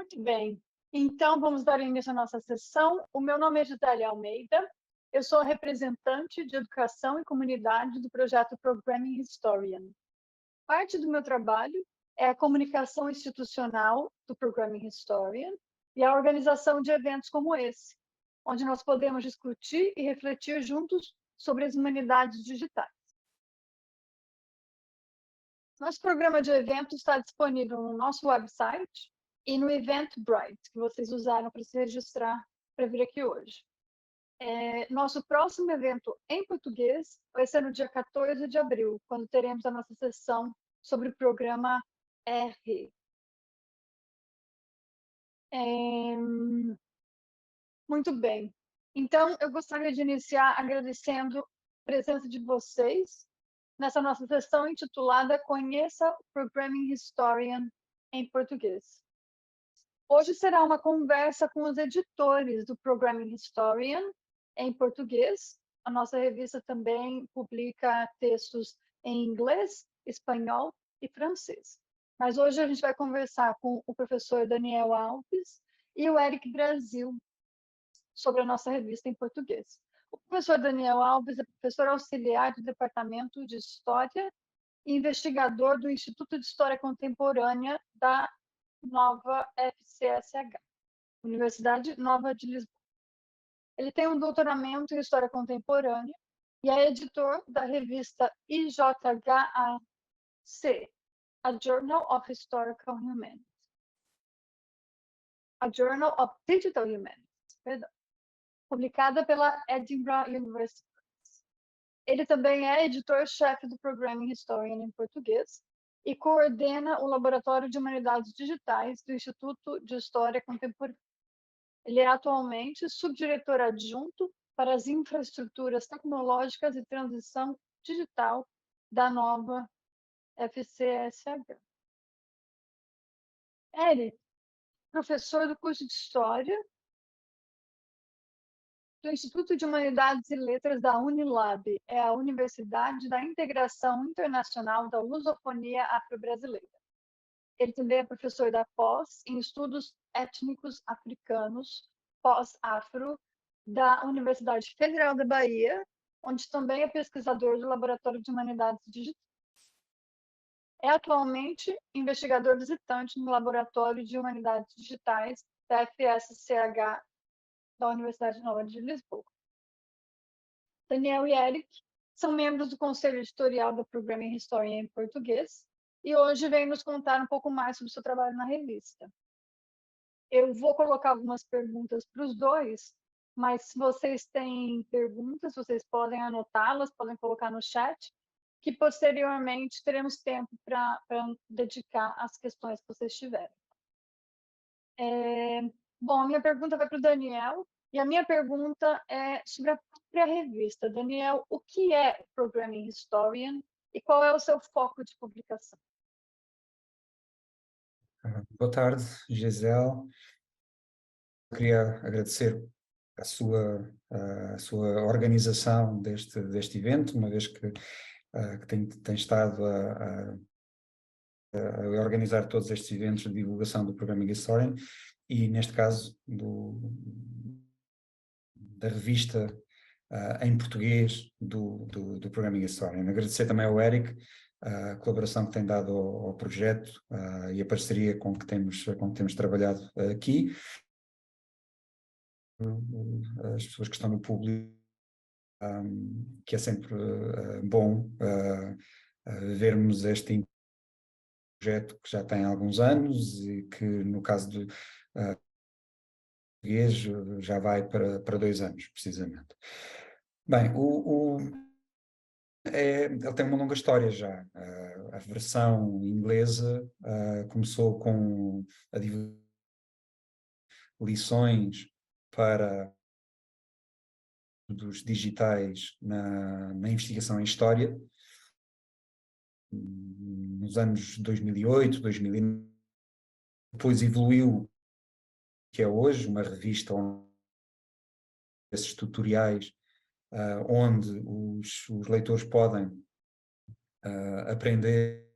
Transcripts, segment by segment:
Muito bem. Então, vamos dar início à nossa sessão. O meu nome é Gisele Almeida. Eu sou a representante de Educação e Comunidade do projeto Programming Historian. Parte do meu trabalho é a comunicação institucional do Programming Historian e a organização de eventos como esse, onde nós podemos discutir e refletir juntos sobre as humanidades digitais. Nosso programa de eventos está disponível no nosso website e no Eventbrite, que vocês usaram para se registrar para vir aqui hoje. Nosso próximo evento em português vai ser no dia 14 de abril, quando teremos a nossa sessão sobre o programa R. Muito bem. Então, eu gostaria de iniciar agradecendo a presença de vocês nessa nossa sessão intitulada Conheça o Programming Historian em português. Hoje será uma conversa com os editores do Programming Historian em português. A nossa revista também publica textos em inglês, espanhol e francês. Mas hoje a gente vai conversar com o professor Daniel Alves e o Eric Brasil sobre a nossa revista em português. O professor Daniel Alves é professor auxiliar do Departamento de História e investigador do Instituto de História Contemporânea da Nova FCSH, Universidade Nova de Lisboa. Ele tem um doutoramento em História Contemporânea e é editor da revista IJHAC, a Journal of Historical Humanities. A Journal of Digital Humanities, perdão, publicada pela Edinburgh University. Ele também é editor-chefe do Programming Historian em português e coordena o Laboratório de Humanidades Digitais do Instituto de História Contemporânea. Ele é atualmente subdiretor adjunto para as infraestruturas tecnológicas e transição digital da Nova FCSH. Eric, professor do curso de História do Instituto de Humanidades e Letras da Unilab, é a Universidade da Integração Internacional da Lusofonia Afro-Brasileira. Ele também é professor da pós em Estudos Étnicos Africanos, pós-afro, da Universidade Federal da Bahia, onde também é pesquisador do Laboratório de Humanidades Digitais. É atualmente investigador visitante no Laboratório de Humanidades Digitais da FSCH da Universidade Nova de Lisboa. Daniel e Eric são membros do Conselho Editorial da Programming Historian em português e hoje vêm nos contar um pouco mais sobre o seu trabalho na revista. Eu vou colocar algumas perguntas para os dois, mas se vocês têm perguntas, vocês podem anotá-las, podem colocar no chat, que posteriormente teremos tempo para dedicar às questões que vocês tiverem. Bom, a minha pergunta vai para o Daniel, e a minha pergunta é sobre a própria revista. Daniel, o que é o Programming Historian e qual é o seu foco de publicação? Boa tarde, Gisele. Queria agradecer a sua organização deste evento, uma vez que tem estado a organizar todos estes eventos de divulgação do Programming Historian e, neste caso, da revista em português do Programming Historian. Agradecer também ao Eric a colaboração que tem dado ao projeto e a parceria com que temos trabalhado aqui. As pessoas que estão no público, que é sempre bom vermos este projeto que já tem alguns anos e que, no caso do português, já vai para 2 anos, precisamente. Bem, ele tem uma longa história já. A versão inglesa começou com lições para dos digitais na investigação em História, nos anos 2008, 2009. Depois evoluiu, que é hoje uma revista onde esses tutoriais, onde os leitores podem aprender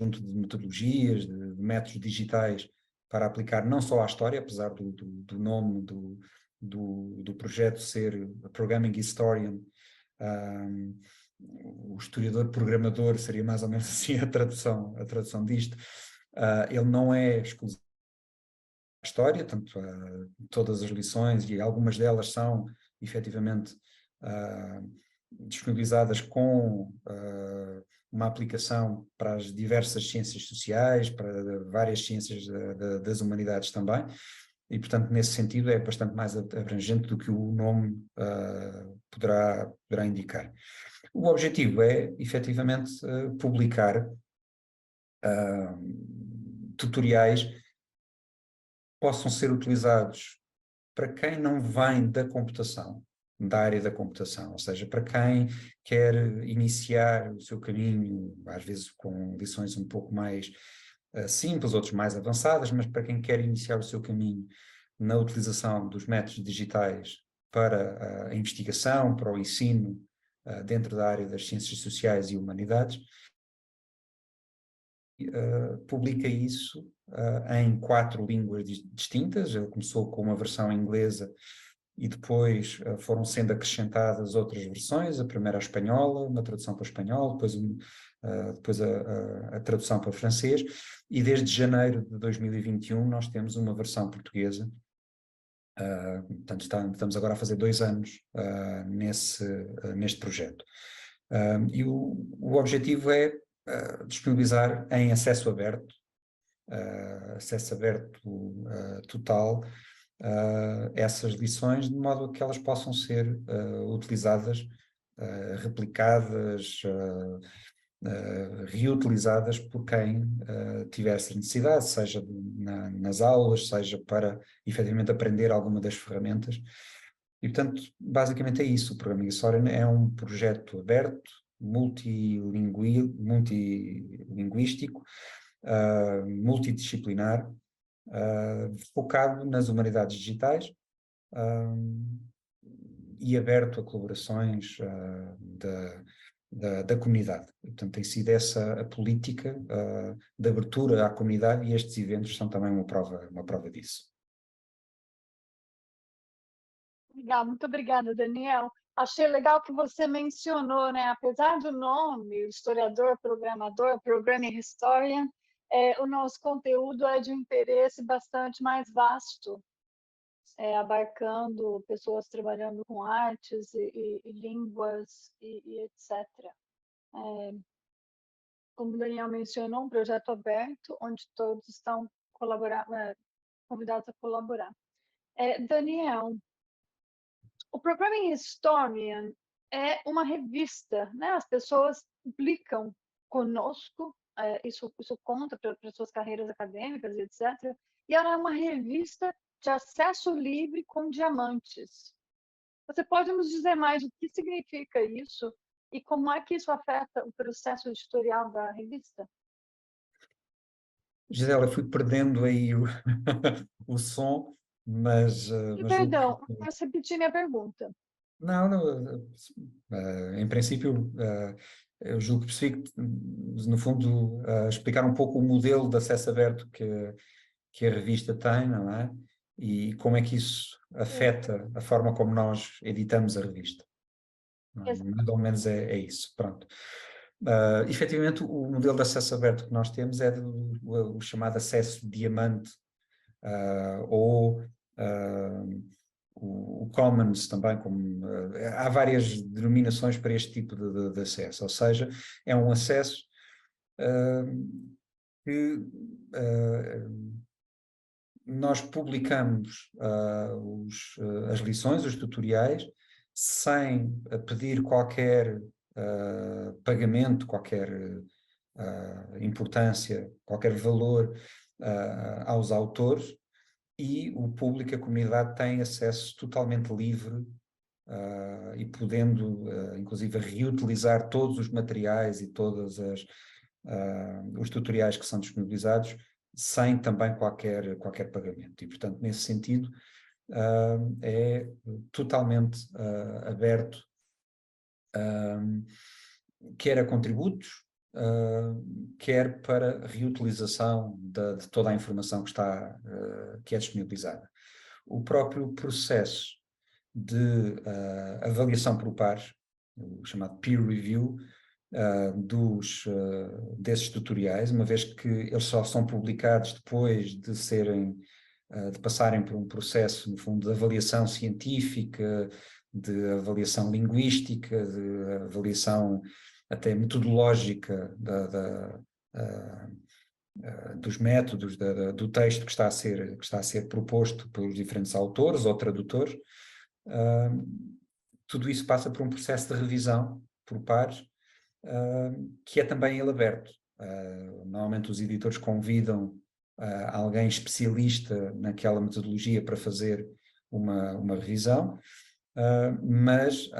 junto de metodologias, de métodos digitais para aplicar não só à história, apesar do nome do projeto ser Programming Historian, o historiador programador seria mais ou menos assim a tradução disto. Ele não é exclusivo à história, tanto todas as lições, e algumas delas são efetivamente disponibilizadas com uma aplicação para as diversas ciências sociais, para várias ciências das humanidades também, e portanto nesse sentido é bastante mais abrangente do que o nome poderá indicar. O objetivo é efetivamente publicar tutoriais que possam ser utilizados para quem não vem da computação, da área da computação, ou seja, para quem quer iniciar o seu caminho, às vezes com lições um pouco mais simples, outras mais avançadas, mas para quem quer iniciar o seu caminho na utilização dos métodos digitais para a investigação, para o ensino dentro da área das ciências sociais e humanidades, publica isso em 4 línguas distintas. Ele começou com uma versão inglesa e depois foram sendo acrescentadas outras versões, a primeira a espanhola, uma tradução para espanhol, depois a tradução para francês, e desde janeiro de 2021 nós temos uma versão portuguesa. Portanto, estamos agora a fazer 2 anos neste projeto. E o objetivo é disponibilizar em acesso aberto total, essas lições, de modo a que elas possam ser utilizadas, replicadas, reutilizadas por quem tiver essa necessidade, seja nas aulas, seja para efetivamente aprender alguma das ferramentas. E portanto, basicamente é isso. O Programming Historian é um projeto aberto, multilinguístico, multidisciplinar, focado nas humanidades digitais e aberto a colaborações da comunidade. Portanto, tem sido essa a política de abertura à comunidade, e estes eventos são também uma prova disso. Legal, muito obrigada, Daniel. Achei legal que você mencionou, né? Apesar do nome, historiador, programador, Programming Historian, o nosso conteúdo é de um interesse bastante mais vasto, abarcando pessoas trabalhando com artes e línguas e etc. Como o Daniel mencionou, um projeto aberto, onde todos estão convidados a colaborar. Daniel, o Programming Historian é uma revista, né? As pessoas publicam conosco, isso conta para suas carreiras acadêmicas, etc. E ela é uma revista de acesso livre com diamantes. Você pode nos dizer mais o que significa isso e como é que isso afeta o processo editorial da revista? Gisela, eu fui perdendo aí o som, mas Perdão, posso repetir minha pergunta? não, em princípio, eu julgo que percebi que, no fundo, explicar um pouco o modelo de acesso aberto que a revista tem, não é? E como é que isso afeta a forma como nós editamos a revista. Mais ou menos é isso, pronto. Efetivamente, o modelo de acesso aberto que nós temos é o chamado acesso diamante, ou o Commons também, há várias denominações para este tipo de acesso, ou seja, é um acesso que nós publicamos as lições, os tutoriais, sem pedir qualquer pagamento, qualquer importância, qualquer valor aos autores, e o público, a comunidade, tem acesso totalmente livre e podendo, inclusive, reutilizar todos os materiais e todos os tutoriais que são disponibilizados sem também qualquer pagamento. E, portanto, nesse sentido, é totalmente aberto, quer a contributos, quer para reutilização de toda a informação que é disponibilizada. O próprio processo de avaliação por pares, o chamado peer review, desses tutoriais, uma vez que eles só são publicados depois de passarem por um processo, no fundo, de avaliação científica, de avaliação linguística, de avaliação até metodológica dos métodos do texto que está a ser proposto pelos diferentes autores ou tradutores. Tudo isso passa por um processo de revisão por pares, que é também ele aberto. Normalmente os editores convidam alguém especialista naquela metodologia para fazer uma revisão, mas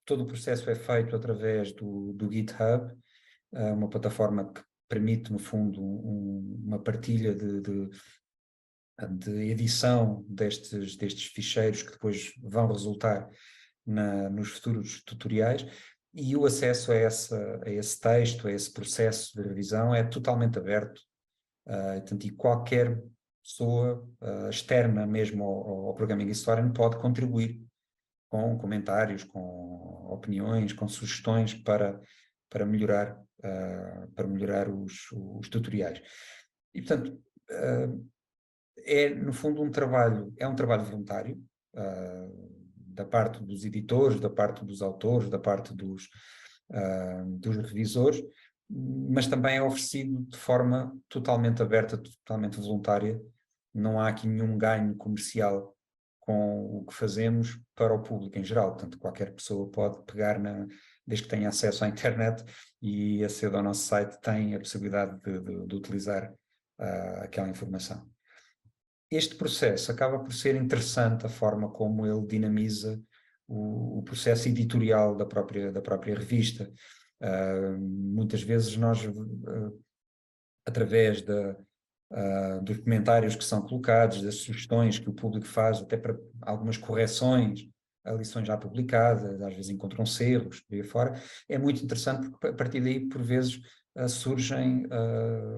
todo o processo é feito através do GitHub, uma plataforma que permite, no fundo, uma partilha de edição destes ficheiros que depois vão resultar nos futuros tutoriais, e o acesso a esse texto, a esse processo de revisão é totalmente aberto, e qualquer pessoa externa mesmo ao Programming Historian pode contribuir com comentários, com opiniões, com sugestões para melhorar os tutoriais. E, portanto, no fundo, um trabalho voluntário, da parte dos editores, da parte dos autores, da parte dos revisores, mas também é oferecido de forma totalmente aberta, totalmente voluntária. Não há aqui nenhum ganho comercial com o que fazemos para o público em geral. Portanto, qualquer pessoa pode pegar, desde que tenha acesso à internet e aceder ao nosso site, tem a possibilidade de utilizar aquela informação. Este processo acaba por ser interessante, a forma como ele dinamiza o processo editorial da própria revista. Muitas vezes nós, através dos comentários que são colocados, das sugestões que o público faz, até para algumas correções a lições já publicadas, às vezes encontram-se erros, por aí fora, é muito interessante porque a partir daí, por vezes, surgem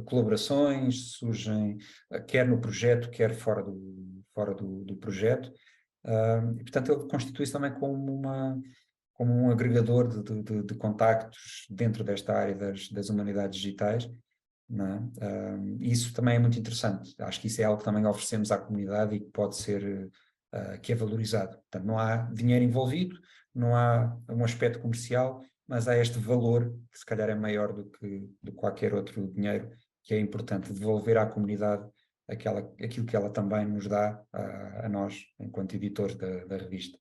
colaborações, surgem quer no projeto, quer fora do projeto, e portanto ele constitui-se também como um agregador de contactos dentro desta área das humanidades digitais, não é? Isso também é muito interessante. Acho que isso é algo que também oferecemos à comunidade e que pode ser, que é valorizado. Portanto, não há dinheiro envolvido, não há um aspecto comercial, mas há este valor que se calhar é maior do que qualquer outro dinheiro, que é importante devolver à comunidade aquilo que ela também nos dá a nós, enquanto editores da revista.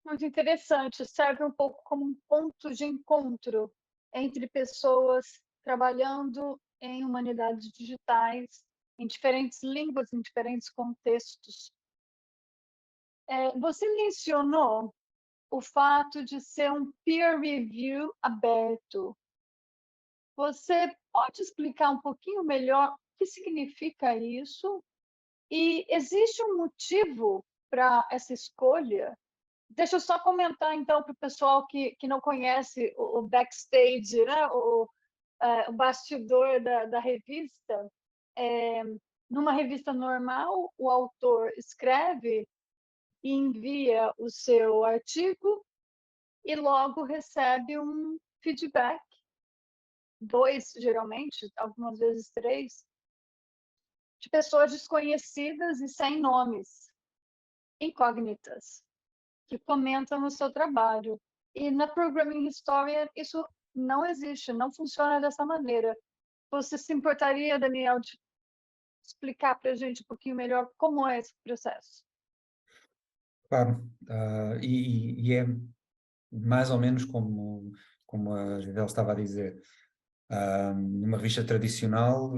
Muito interessante, serve um pouco como um ponto de encontro entre pessoas trabalhando em humanidades digitais, em diferentes línguas, em diferentes contextos. Você mencionou o fato de ser um peer review aberto. Você pode explicar um pouquinho melhor o que significa isso? E existe um motivo para essa escolha? Deixa eu só comentar, então, para o pessoal que não conhece o backstage, né? o bastidor da revista. Numa revista normal, o autor escreve e envia o seu artigo e logo recebe um feedback, 2, geralmente, algumas vezes 3, de pessoas desconhecidas e sem nomes, incógnitas, que comentam o seu trabalho. E na Programming Historian isso não existe, não funciona dessa maneira. Você se importaria, Daniel, de explicar para a gente um pouquinho melhor como é esse processo? Claro, e é mais ou menos como a Gisele estava a dizer. Numa revista tradicional,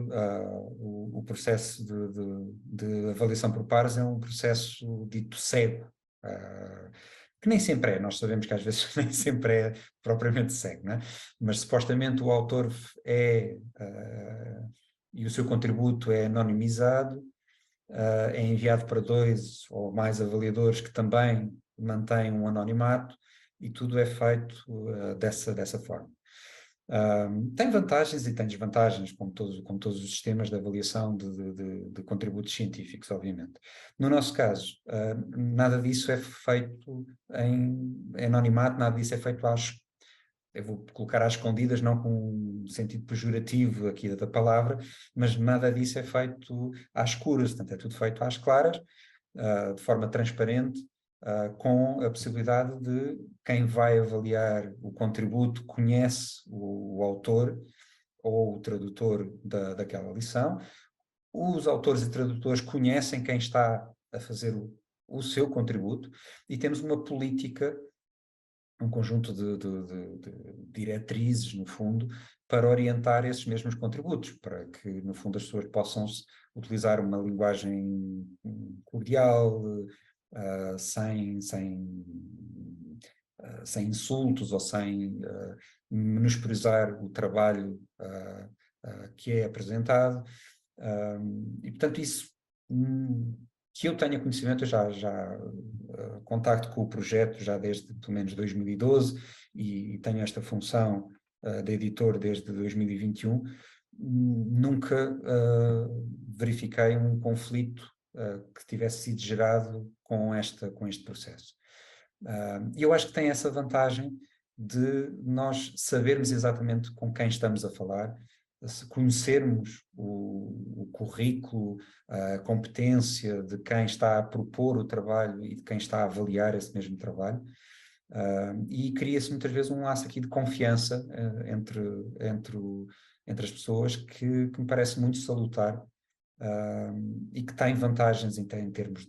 o processo de avaliação por pares é um processo dito cego, que nem sempre é, nós sabemos que às vezes nem sempre é propriamente cego, não é? Mas supostamente o autor e o seu contributo é anonimizado, é enviado para 2 ou mais avaliadores que também mantêm um anonimato, e tudo é feito dessa forma. Tem vantagens e tem desvantagens, como todos os sistemas de avaliação de contributos científicos, obviamente. No nosso caso, nada disso é feito em anonimato, nada disso é feito eu vou colocar às escondidas, não com um sentido pejorativo aqui da palavra, mas nada disso é feito às escuras, portanto é tudo feito às claras, de forma transparente, com a possibilidade de quem vai avaliar o contributo conhece o autor ou o tradutor daquela lição. Os autores e tradutores conhecem quem está a fazer o seu contributo e temos uma política, um conjunto de diretrizes, no fundo, para orientar esses mesmos contributos, para que, no fundo, as pessoas possam utilizar uma linguagem cordial, sem insultos ou sem menosprezar o trabalho que é apresentado. E, portanto, isso que eu tenha conhecimento, eu já contacto com o projeto já desde pelo menos 2012 e tenho esta função de editor desde 2021, nunca verifiquei um conflito que tivesse sido gerado com este processo. E eu acho que tem essa vantagem de nós sabermos exatamente com quem estamos a falar, se conhecermos o currículo, a competência de quem está a propor o trabalho e de quem está a avaliar esse mesmo trabalho, e cria-se muitas vezes um laço aqui de confiança entre as pessoas que me parece muito salutar, e que tem vantagens em termos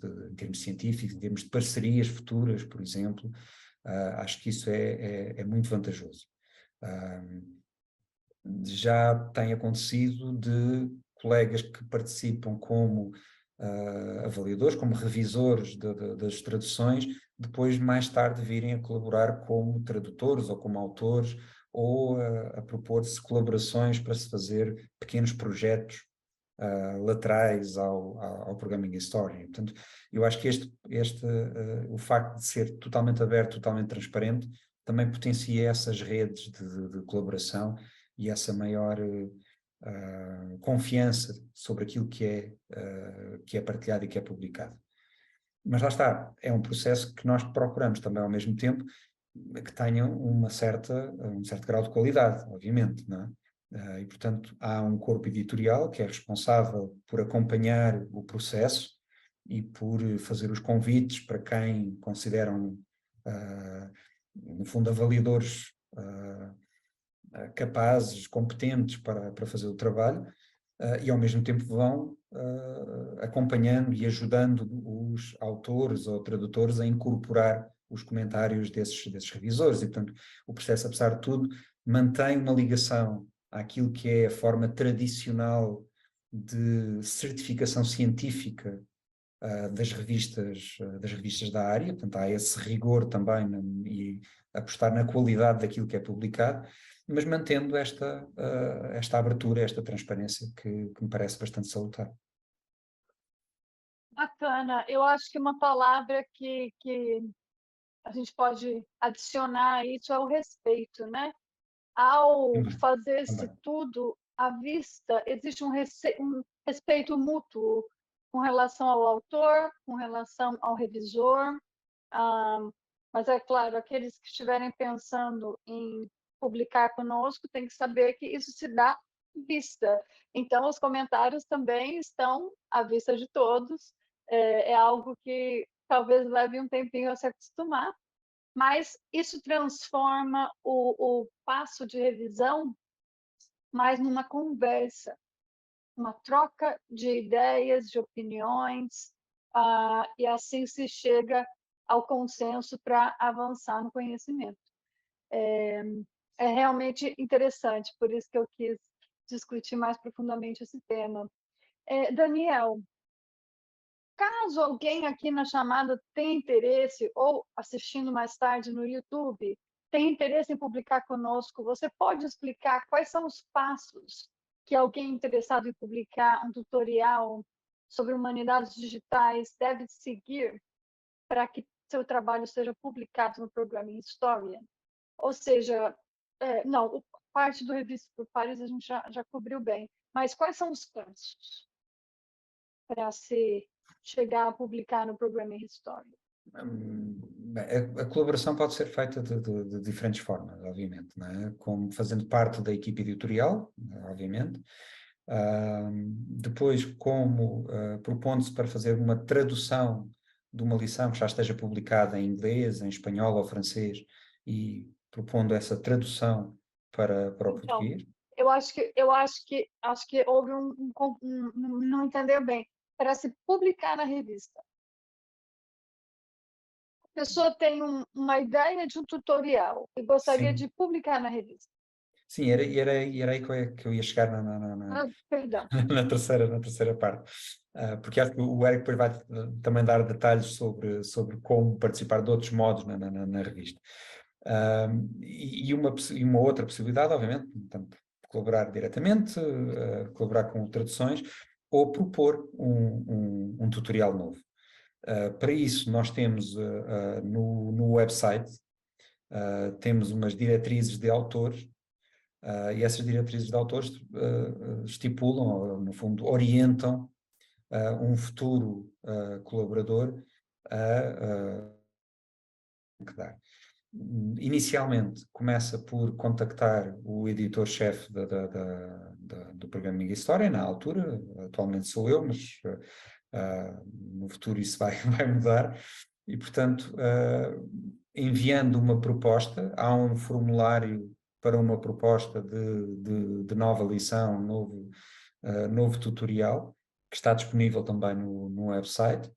científicos, em termos de parcerias futuras, por exemplo. Acho que isso é muito vantajoso. Já tem acontecido de colegas que participam como avaliadores, como revisores das traduções, depois mais tarde virem a colaborar como tradutores ou como autores, ou a propor-se colaborações para se fazer pequenos projetos laterais ao Programming Story. Portanto, eu acho que o facto de ser totalmente aberto, totalmente transparente, também potencia essas redes de colaboração e essa maior confiança sobre aquilo que é partilhado e que é publicado. Mas lá está, é um processo que nós procuramos também ao mesmo tempo que tenha um certo grau de qualidade, obviamente, não é? E, portanto, há um corpo editorial que é responsável por acompanhar o processo e por fazer os convites para quem consideram, no fundo, avaliadores capazes, competentes para fazer o trabalho, e ao mesmo tempo vão acompanhando e ajudando os autores ou tradutores a incorporar os comentários desses revisores. E, portanto, o processo, apesar de tudo, mantém uma ligação àquilo que é a forma tradicional de certificação científica das revistas da área. Portanto, há esse rigor também e apostar na qualidade daquilo que é publicado, mas mantendo esta abertura, esta transparência que me parece bastante salutar. Bacana. Eu acho que uma palavra que a gente pode adicionar a isso é o respeito, né? Ao fazer-se Também. tudo à vista, existe um respeito mútuo com relação ao autor, com relação ao revisor, mas é claro, aqueles que estiverem pensando em publicar conosco têm que saber que isso se dá à vista. Então, os comentários também estão à vista de todos. É algo que talvez leve um tempinho a se acostumar, mas isso transforma o passo de revisão mais numa conversa, uma troca de ideias, de opiniões, e assim se chega ao consenso para avançar no conhecimento. É realmente interessante, por isso que eu quis discutir mais profundamente esse tema. Daniel, caso alguém aqui na chamada tenha interesse, ou assistindo mais tarde no YouTube, tenha interesse em publicar conosco, você pode explicar quais são os passos que alguém interessado em publicar um tutorial sobre humanidades digitais deve seguir para que seu trabalho seja publicado no Programming Historian? Ou seja, não, parte do Revista por Pares a gente já cobriu bem, mas quais são os passos para se chegar a publicar no Programming Historian? A colaboração pode ser feita de diferentes formas, obviamente, não é? Como fazendo parte da equipe editorial, obviamente. Depois, como propondo-se para fazer uma tradução de uma lição que já esteja publicada em inglês, em espanhol ou francês, e propondo essa tradução para o português. Eu acho que houve não entendeu bem. Para se publicar na revista. A pessoa tem uma ideia de um tutorial e gostaria de publicar na revista. Sim, era aí que eu ia chegar Perdão. na terceira parte. Porque acho que o Eric depois vai também dar detalhes sobre como participar de outros modos na revista. E uma outra possibilidade, obviamente, tanto colaborar diretamente, colaborar com traduções, ou propor um tutorial novo. Para isso, nós temos no website, temos umas diretrizes de autores, e essas diretrizes de autores estipulam, ou, no fundo, orientam um futuro colaborador que dar. Inicialmente, começa por contactar o editor-chefe do Programming História, na altura, atualmente sou eu, mas no futuro isso vai mudar, e portanto, enviando uma proposta, há um formulário para uma proposta de nova lição, novo tutorial, que está disponível também no website,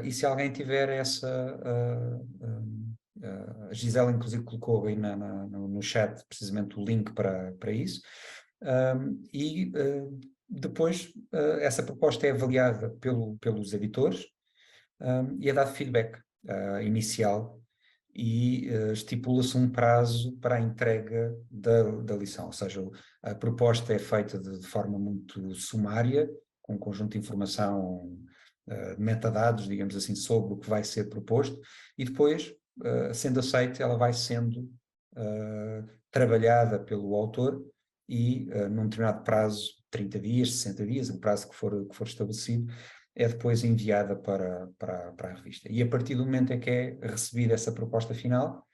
e se alguém tiver essa... a Gisela inclusive colocou aí no chat precisamente o link para isso, e depois essa proposta é avaliada pelos editores e é dado feedback inicial e estipula-se um prazo para a entrega da lição, ou seja, a proposta é feita de forma muito sumária, com um conjunto de informação, metadados, digamos assim, sobre o que vai ser proposto, e depois, sendo aceita, ela vai sendo trabalhada pelo autor e num determinado prazo, 30 dias, 60 dias, o prazo que for estabelecido, é depois enviada para a revista. E a partir do momento em que é recebida essa proposta final,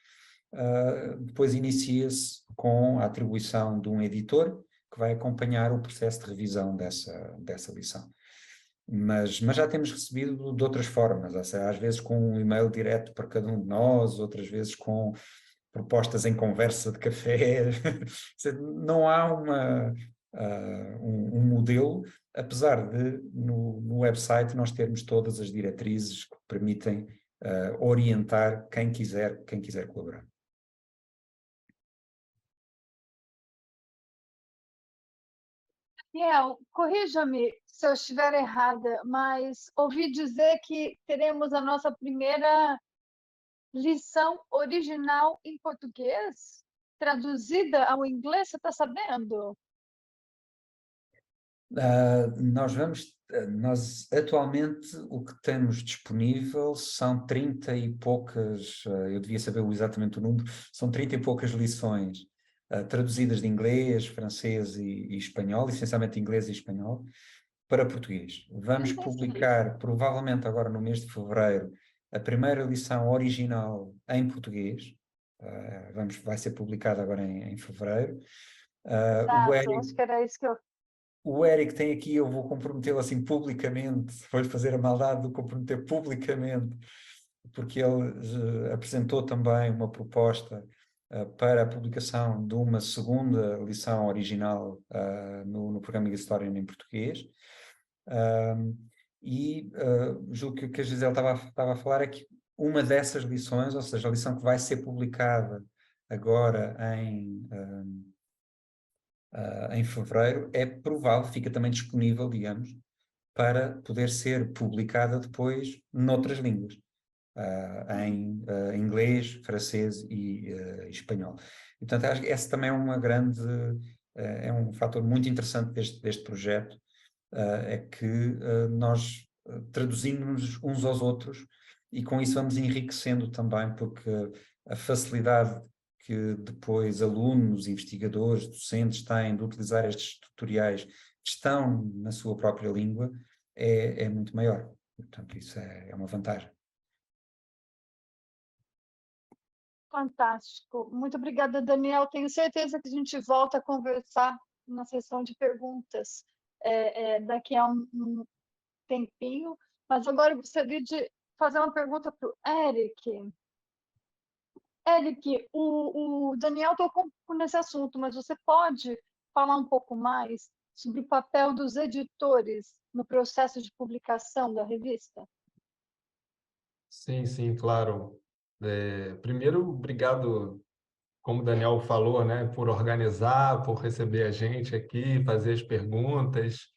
depois inicia-se com a atribuição de um editor que vai acompanhar o processo de revisão dessa lição. Mas já temos recebido de outras formas, às vezes com um e-mail direto para cada um de nós, outras vezes com propostas em conversa de café. Não há um modelo, apesar de no website nós termos todas as diretrizes que permitem orientar quem quiser colaborar. Daniel, corrija-me se eu estiver errada, mas ouvi dizer que teremos a nossa primeira lição original em português, traduzida ao inglês, você está sabendo? Nós atualmente o que temos disponível são 30 e poucas, eu devia saber exatamente o número, são 30 e poucas lições traduzidas de inglês, francês e espanhol, essencialmente inglês e espanhol, para português. Vamos publicar, provavelmente agora no mês de fevereiro, a primeira lição original em português, vai ser publicada agora em fevereiro. Acho que era isso que eu... O Eric tem aqui, eu vou comprometê-lo assim publicamente, vou fazer a maldade de comprometer publicamente, porque ele apresentou também uma proposta para a publicação de uma segunda lição original no programa de História em português. Julgo que a Gisele estava a falar é que uma dessas lições, ou seja, a lição que vai ser publicada agora em fevereiro, é provável, fica também disponível, digamos, para poder ser publicada depois noutras línguas, em inglês, francês e espanhol. E, portanto, acho que esse também é é um fator muito interessante deste projeto, é que nós traduzimos uns aos outros e com isso vamos enriquecendo também, porque a facilidade que depois alunos, investigadores, docentes têm de utilizar estes tutoriais que estão na sua própria língua é muito maior. Portanto, isso é uma vantagem. Fantástico. Muito obrigada, Daniel. Tenho certeza que a gente volta a conversar na sessão de perguntas daqui a um tempinho, mas agora eu gostaria de fazer uma pergunta para o Eric. Eric, o Daniel tocou um pouco nesse assunto, mas você pode falar um pouco mais sobre o papel dos editores no processo de publicação da revista? Sim, sim, claro. Primeiro, obrigado, como o Daniel falou, né, por organizar, por receber a gente aqui, fazer as perguntas,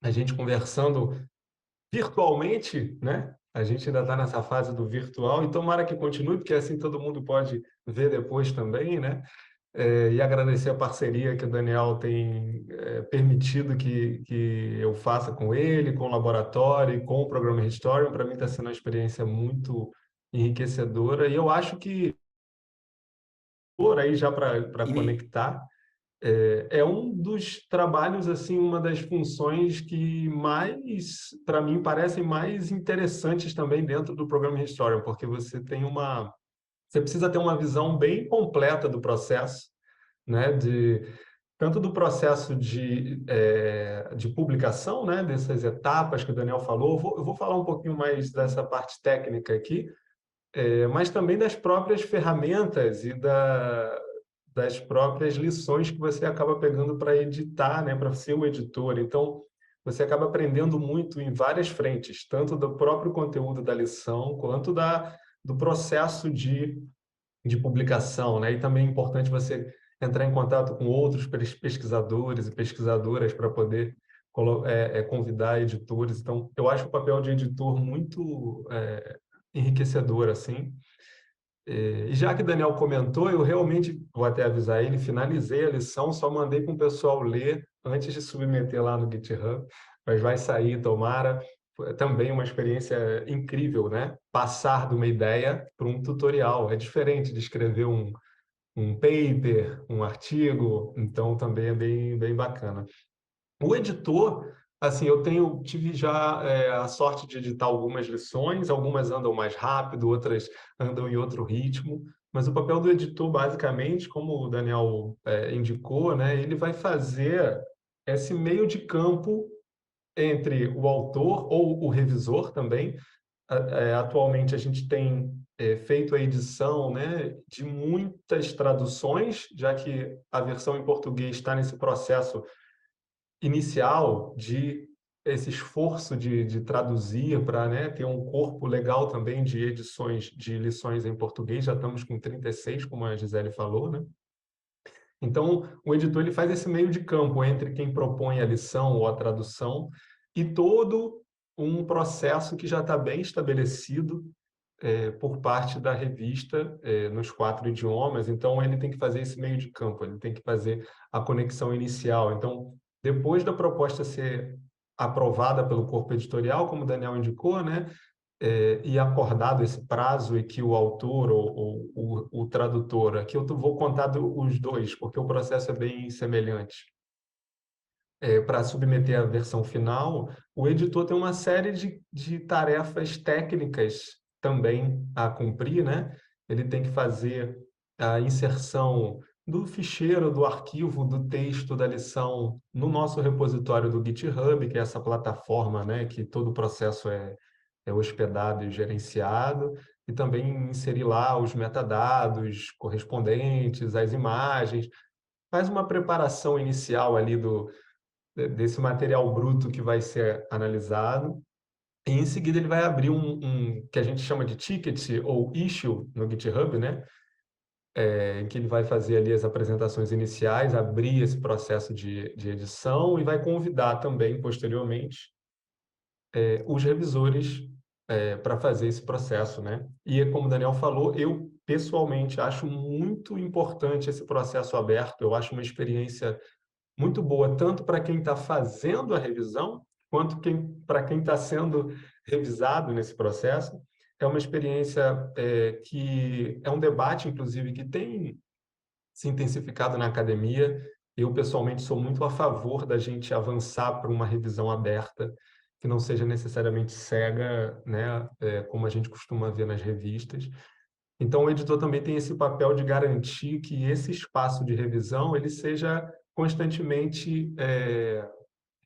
a gente conversando virtualmente, né? A gente ainda está nessa fase do virtual, e tomara que continue, porque assim todo mundo pode ver depois também, né? E agradecer a parceria que o Daniel tem permitido que eu faça com ele, com o laboratório e com o programa Historian. Para mim está sendo uma experiência muito enriquecedora, e eu acho que, por aí já para conectar, é um dos trabalhos, assim, uma das funções que mais, para mim, parecem mais interessantes também dentro do programa Historian, porque você precisa ter uma visão bem completa do processo, né, tanto do processo de publicação, né, dessas etapas que o Daniel falou. Eu vou falar um pouquinho mais dessa parte técnica aqui, mas também das próprias ferramentas e das próprias lições que você acaba pegando para editar, né, para ser o editor. Então, você acaba aprendendo muito em várias frentes, tanto do próprio conteúdo da lição, quanto do processo de publicação, né? E também é importante você entrar em contato com outros pesquisadores e pesquisadoras para poder convidar editores. Então, eu acho o papel de editor muito enriquecedor, assim. E já que o Daniel comentou, eu realmente, vou até avisar ele, finalizei a lição, só mandei para o pessoal ler antes de submeter lá no GitHub, mas vai sair, tomara. Foi também uma experiência incrível, né? Passar de uma ideia para um tutorial. É diferente de escrever um paper, um artigo, então também é bem bacana. O editor, assim, tive já a sorte de editar algumas lições, algumas andam mais rápido, outras andam em outro ritmo, mas o papel do editor, basicamente, como o Daniel indicou, né, ele vai fazer esse meio de campo entre o autor ou o revisor também. Atualmente a gente tem feito a edição, né, de muitas traduções, já que a versão em português está nesse processo inicial de esse esforço de traduzir para, né, ter um corpo legal também de edições de lições em português. Já estamos com 36, como a Gisele falou, né? Então, o editor ele faz esse meio de campo entre quem propõe a lição ou a tradução e todo um processo que já está bem estabelecido por parte da revista nos 4 idiomas. Então, ele tem que fazer esse meio de campo, ele tem que fazer a conexão inicial. Então, depois da proposta ser aprovada pelo corpo editorial, como o Daniel indicou, né, e acordado esse prazo e que o autor ou o tradutor, aqui eu vou contar os dois, porque o processo é bem semelhante. Para submeter a versão final, o editor tem uma série de tarefas técnicas também a cumprir, né? Ele tem que fazer a inserção do ficheiro, do arquivo, do texto da lição no nosso repositório do GitHub, que é essa plataforma, né, que todo o processo é hospedado e gerenciado, e também inserir lá os metadados correspondentes, as imagens, faz uma preparação inicial ali desse material bruto que vai ser analisado, e em seguida ele vai abrir um que a gente chama de ticket ou issue no GitHub, né? Em que ele vai fazer ali as apresentações iniciais, abrir esse processo de edição e vai convidar também, posteriormente, os revisores para fazer esse processo, né? E como o Daniel falou, eu pessoalmente acho muito importante esse processo aberto, eu acho uma experiência muito boa, tanto para quem está fazendo a revisão, quanto para quem está sendo revisado nesse processo. é uma experiência que é um debate, inclusive, que tem se intensificado na academia. Eu, pessoalmente, sou muito a favor da gente avançar para uma revisão aberta, que não seja necessariamente cega, né, como a gente costuma ver nas revistas. Então, o editor também tem esse papel de garantir que esse espaço de revisão ele seja constantemente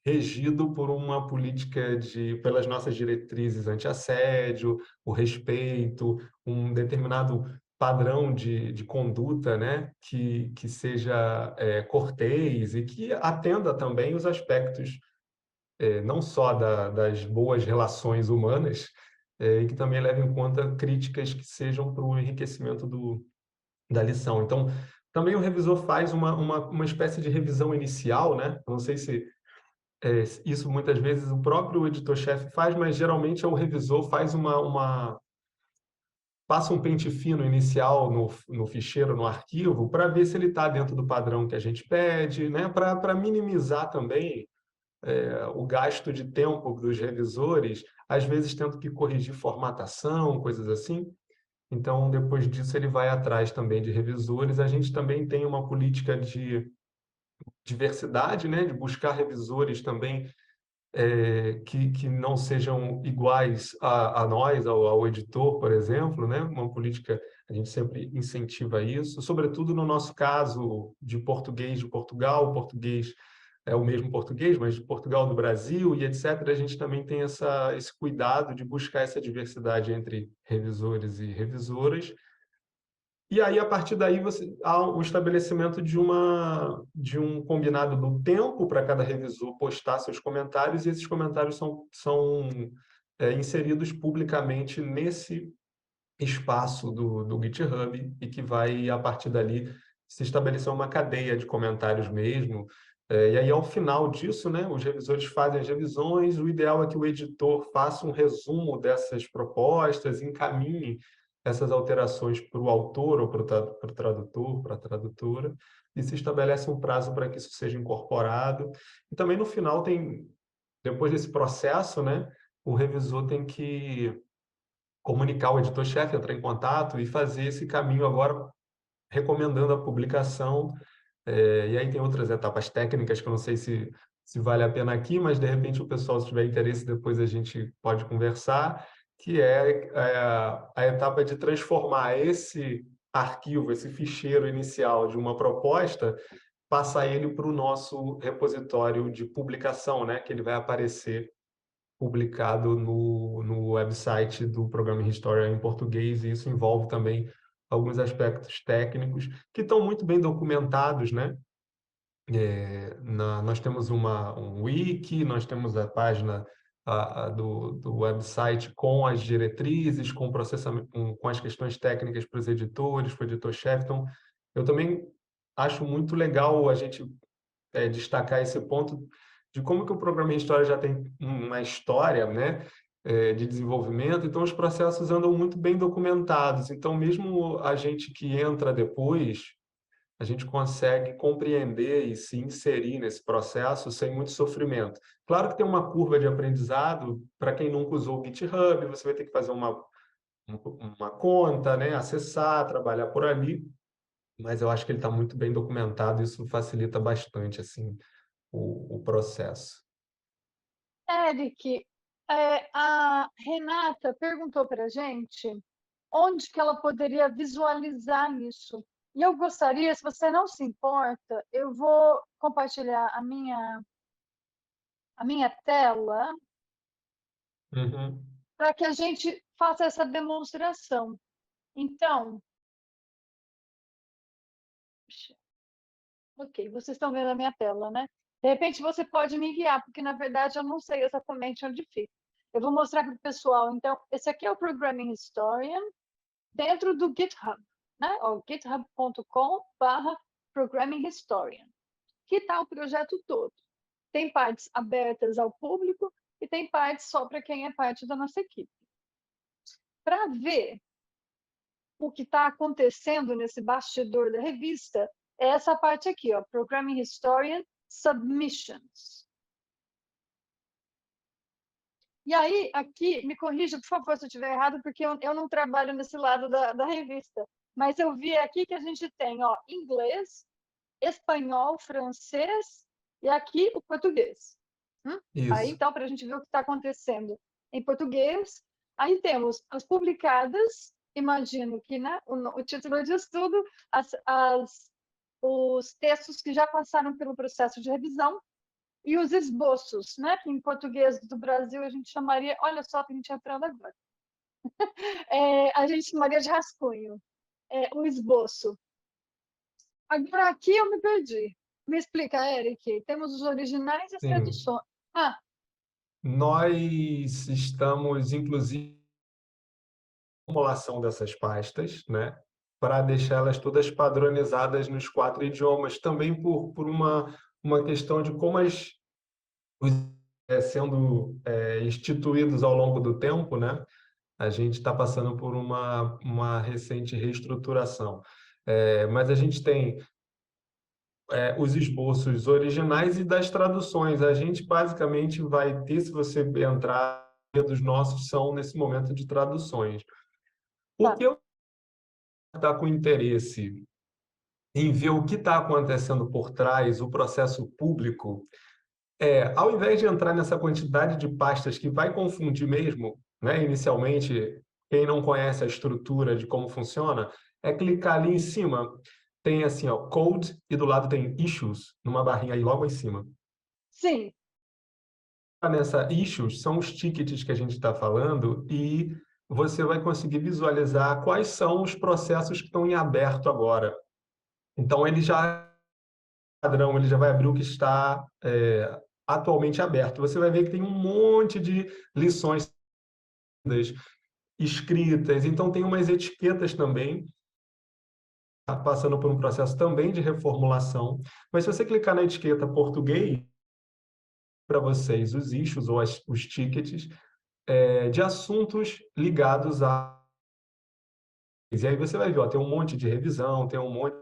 regido por uma política pelas nossas diretrizes anti-assédio, o respeito, um determinado padrão de conduta, né, que seja cortês e que atenda também os aspectos não só das boas relações humanas, e que também leve em conta críticas que sejam para o enriquecimento da lição. Então, também o revisor faz uma espécie de revisão inicial, né? Não sei se isso muitas vezes o próprio editor-chefe faz, mas geralmente é o revisor faz passa um pente fino inicial no ficheiro, no arquivo, para ver se ele está dentro do padrão que a gente pede, né? Para minimizar também o gasto de tempo dos revisores, às vezes tendo que corrigir formatação, coisas assim. Então, depois disso, ele vai atrás também de revisores. A gente também tem uma política de diversidade, né? De buscar revisores também que não sejam iguais a nós, ao editor, por exemplo, né? Uma política, a gente sempre incentiva isso, sobretudo no nosso caso de português de Portugal, português é o mesmo português, mas de Portugal do Brasil e etc., a gente também tem esse cuidado de buscar essa diversidade entre revisores e revisoras. E aí, a partir daí, há o estabelecimento de um combinado do tempo para cada revisor postar seus comentários, e esses comentários são inseridos publicamente nesse espaço do GitHub, e que vai, a partir dali, se estabelecer uma cadeia de comentários mesmo. E aí, ao final disso, né, os revisores fazem as revisões, o ideal é que o editor faça um resumo dessas propostas, encaminhe essas alterações para o autor ou para o tradutor, para a tradutora, e se estabelece um prazo para que isso seja incorporado. E também, no final, depois desse processo, né, o revisor tem que comunicar ao editor-chefe, entrar em contato e fazer esse caminho agora, recomendando a publicação. E aí tem outras etapas técnicas que eu não sei se vale a pena aqui, mas de repente o pessoal, se tiver interesse, depois a gente pode conversar, que a etapa de transformar esse arquivo, esse ficheiro inicial de uma proposta, passar ele para o nosso repositório de publicação, né, que ele vai aparecer publicado no website do Programming History em português, e isso envolve também alguns aspectos técnicos que estão muito bem documentados, né? Nós temos um wiki, nós temos a página do website com as diretrizes, com o processamento, com as questões técnicas para os editores, para o editor-chefe. Então, eu também acho muito legal a gente destacar esse ponto de como que o programa em história já tem uma história, né, de desenvolvimento, então os processos andam muito bem documentados. Então, mesmo a gente que entra depois, a gente consegue compreender e se inserir nesse processo sem muito sofrimento. Claro que tem uma curva de aprendizado para quem nunca usou o GitHub, você vai ter que fazer uma conta, né, acessar, trabalhar por ali, mas eu acho que ele está muito bem documentado, e isso facilita bastante assim o processo. Eric, a Renata perguntou para a gente onde que ela poderia visualizar isso. E eu gostaria, se você não se importa, eu vou compartilhar a minha tela Uhum. para que a gente faça essa demonstração. Então, ok, vocês estão vendo a minha tela, né? De repente você pode me guiar, porque na verdade eu não sei exatamente onde fica. Eu vou mostrar para o pessoal. Então, esse aqui é o Programming Historian dentro do GitHub, né? github.com/Programming Historian, que está o projeto todo. Tem partes abertas ao público e tem partes só para quem é parte da nossa equipe. Para ver o que está acontecendo nesse bastidor da revista, é essa parte aqui, ó, Programming Historian Submissions. E aí, aqui, me corrija, por favor, se eu estiver errado, porque eu não trabalho nesse lado da revista. Mas eu vi aqui que a gente tem, ó, inglês, espanhol, francês e aqui o português. Aí, Isso. então, para a gente ver o que está acontecendo em português, aí temos as publicadas, imagino que, né, o título diz tudo, os textos que já passaram pelo processo de revisão e os esboços, né, que em português do Brasil a gente chamaria, olha só que a gente entrando agora, a gente chamaria de rascunho, o esboço. Agora aqui eu me perdi. Me explica, Eric. Temos os originais e as Sim. traduções. Ah, Nós estamos, inclusive, formulação dessas pastas, né, para deixá-las todas padronizadas nos 4 idiomas, também por uma questão de como sendo instituídos ao longo do tempo, né, a gente está passando por uma recente reestruturação. Mas a gente tem os esboços originais e das traduções. A gente basicamente vai ter, se você entrar, dos nossos são nesse momento de traduções. O tá. que eu está com interesse em ver o que está acontecendo por trás, o processo público, ao invés de entrar nessa quantidade de pastas que vai confundir mesmo, né, inicialmente, quem não conhece a estrutura de como funciona, é clicar ali em cima, tem assim, ó, Code, e do lado tem Issues, numa barrinha aí logo em cima. Sim. Nessa Issues, são os tickets que a gente está falando, e você vai conseguir visualizar quais são os processos que estão em aberto agora. Então, ele já padrão, ele já vai abrir o que está atualmente aberto. Você vai ver que tem um monte de lições escritas, então tem umas etiquetas também, tá passando por um processo também de reformulação. Mas se você clicar na etiqueta português, para vocês os issues ou os tickets de assuntos ligados a... E aí você vai ver, ó, tem um monte de revisão, tem um monte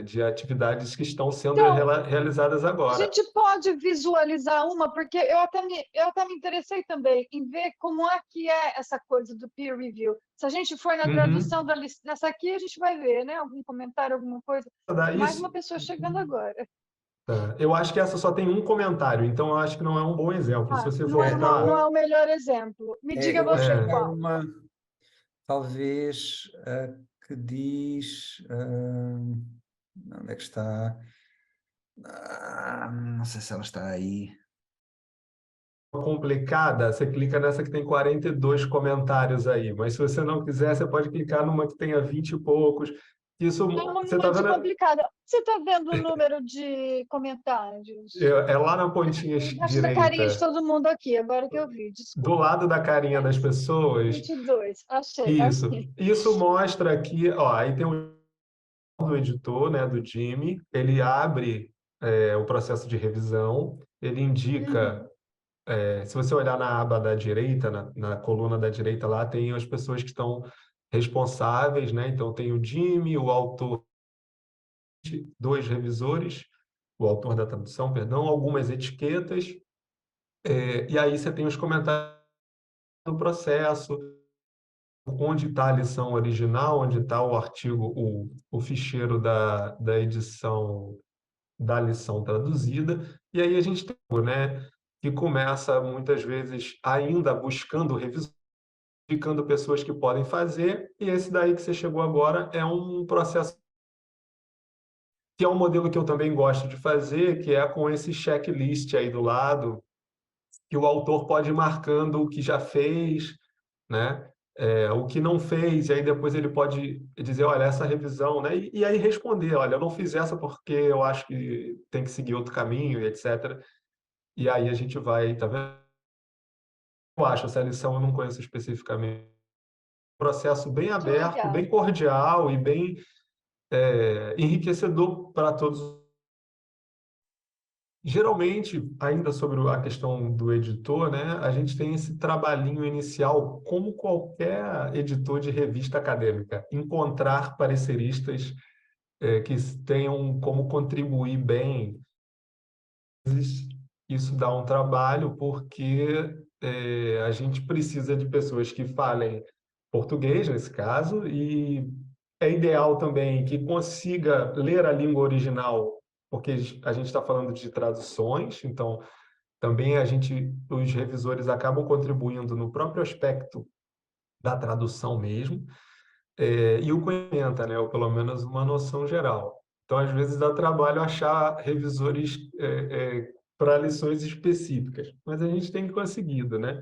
de atividades que estão sendo Então, realizadas a agora. gente pode visualizar uma, porque eu até me interessei também em ver como é que é essa coisa do peer review. Se a gente for na tradução Uhum. dessa aqui, a gente vai ver, né? Algum comentário, alguma coisa. Mais Isso. uma pessoa chegando agora. Tá. Eu acho que essa só tem um comentário, então eu acho que não é um bom exemplo. Se Ah, você não voltar... é o melhor exemplo. Me diga Eu acho você que há qual. uma, talvez, que diz. Onde é que está? Não sei se ela está aí. complicada, você clica nessa que tem 42 comentários aí, mas se você não quiser, você pode clicar numa que tenha 20 e poucos. Isso, É você está muito vendo? complicado. Você está vendo o número de comentários? É lá na pontinha Acho da carinha de direita, todo mundo aqui, agora que eu vi, do desculpa. lado da carinha das pessoas. 22, achei, Isso. achei. Isso mostra aqui, ó, aí tem o do editor, né, do Jimmy, ele abre o processo de revisão, ele indica. Uhum. Se você olhar na aba da direita, na coluna da direita lá, tem as pessoas que estão responsáveis, né? Então tem o Jimmy, o autor, 2 revisores, o autor da tradução, perdão, algumas etiquetas, e aí você tem os comentários do processo, onde está a lição original, onde está o artigo, o ficheiro da edição da lição traduzida, e aí a gente tem, né, que começa muitas vezes ainda buscando revisões, indicando pessoas que podem fazer, e esse daí que você chegou agora é um processo que é um modelo que eu também gosto de fazer, que é com esse checklist aí do lado, que o autor pode ir marcando o que já fez, né? O que não fez, e aí depois ele pode dizer, olha, essa revisão, né? E aí responder, olha, eu não fiz essa porque eu acho que tem que seguir outro caminho, e etc. E aí a gente vai, tá vendo? Eu acho, essa lição eu não conheço especificamente. Processo bem Muito aberto, legal. bem cordial e bem enriquecedor para todos. Geralmente, ainda sobre a questão do editor, né, a gente tem esse trabalhinho inicial, como qualquer editor de revista acadêmica, encontrar pareceristas que tenham como contribuir bem. isso dá um trabalho, porque a gente precisa de pessoas que falem português, nesse caso, e é ideal também que consiga ler a língua original, porque a gente está falando de traduções, então também os revisores acabam contribuindo no próprio aspecto da tradução mesmo, e o conhecimento, né, ou pelo menos uma noção geral. Então, às vezes, dá trabalho achar revisores para lições específicas, mas a gente tem conseguido, né?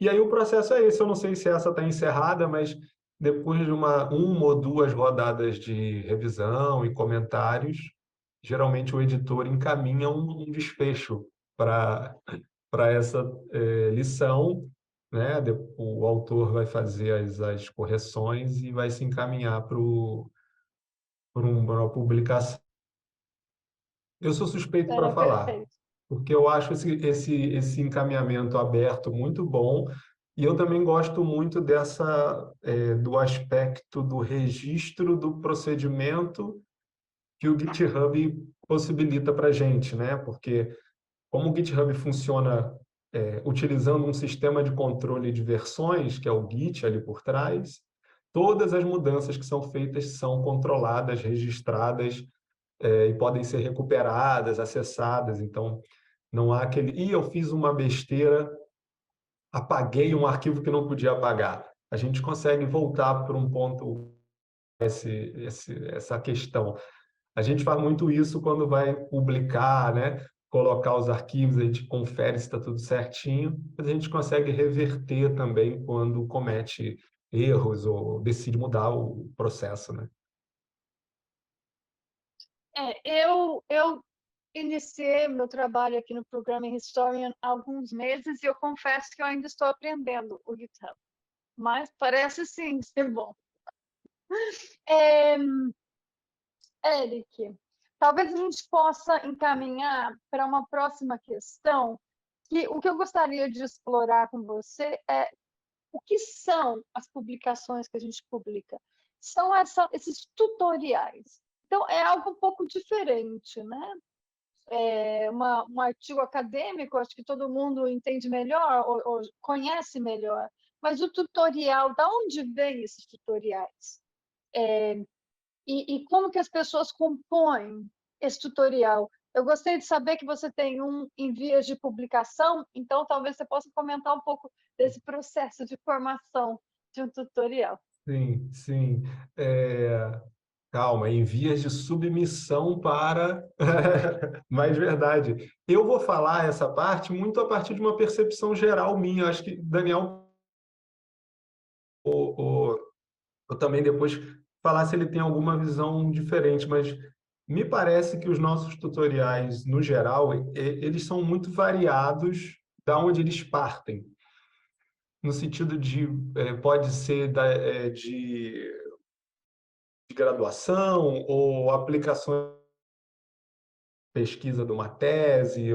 E aí o processo é esse, eu não sei se essa está encerrada, mas depois de uma ou duas rodadas de revisão e comentários, geralmente o editor encaminha um desfecho para essa lição, né? O autor vai fazer as correções e vai se encaminhar para uma publicação. Eu sou suspeito para Era falar, perfeito. porque eu acho esse encaminhamento aberto muito bom, e eu também gosto muito do aspecto do registro do procedimento que o GitHub possibilita para a gente, né? Porque como o GitHub funciona utilizando um sistema de controle de versões, que é o Git ali por trás, todas as mudanças que são feitas são controladas, registradas, e podem ser recuperadas, acessadas. Então, não há aquele, eu fiz uma besteira, apaguei um arquivo que não podia apagar. A gente consegue voltar para um ponto, essa questão. A gente faz muito isso quando vai publicar, né? Colocar os arquivos, a gente confere se está tudo certinho, mas a gente consegue reverter também quando comete erros ou decide mudar o processo, né? Eu iniciei meu trabalho aqui no Programming Historian há alguns meses e eu confesso que eu ainda estou aprendendo o GitHub, mas parece sim ser bom. Eric, talvez a gente possa encaminhar para uma próxima questão, que o que eu gostaria de explorar com você é o que são as publicações que a gente publica. São esses tutoriais. Então, é algo um pouco diferente, né? Um artigo acadêmico, acho que todo mundo entende melhor ou conhece melhor, mas o tutorial, da onde vêm esses tutoriais? E como que as pessoas compõem esse tutorial? Eu gostaria de saber que você tem um em vias de publicação, então talvez você possa comentar um pouco desse processo de formação de um tutorial. Sim, sim. Calma, em vias de submissão para. Mas verdade. Eu vou falar essa parte muito a partir de uma percepção geral minha. Acho que Daniel ou também depois falar se ele tem alguma visão diferente, mas me parece que os nossos tutoriais, no geral, eles são muito variados da onde eles partem. No sentido de, pode ser de graduação ou aplicações de pesquisa de uma tese,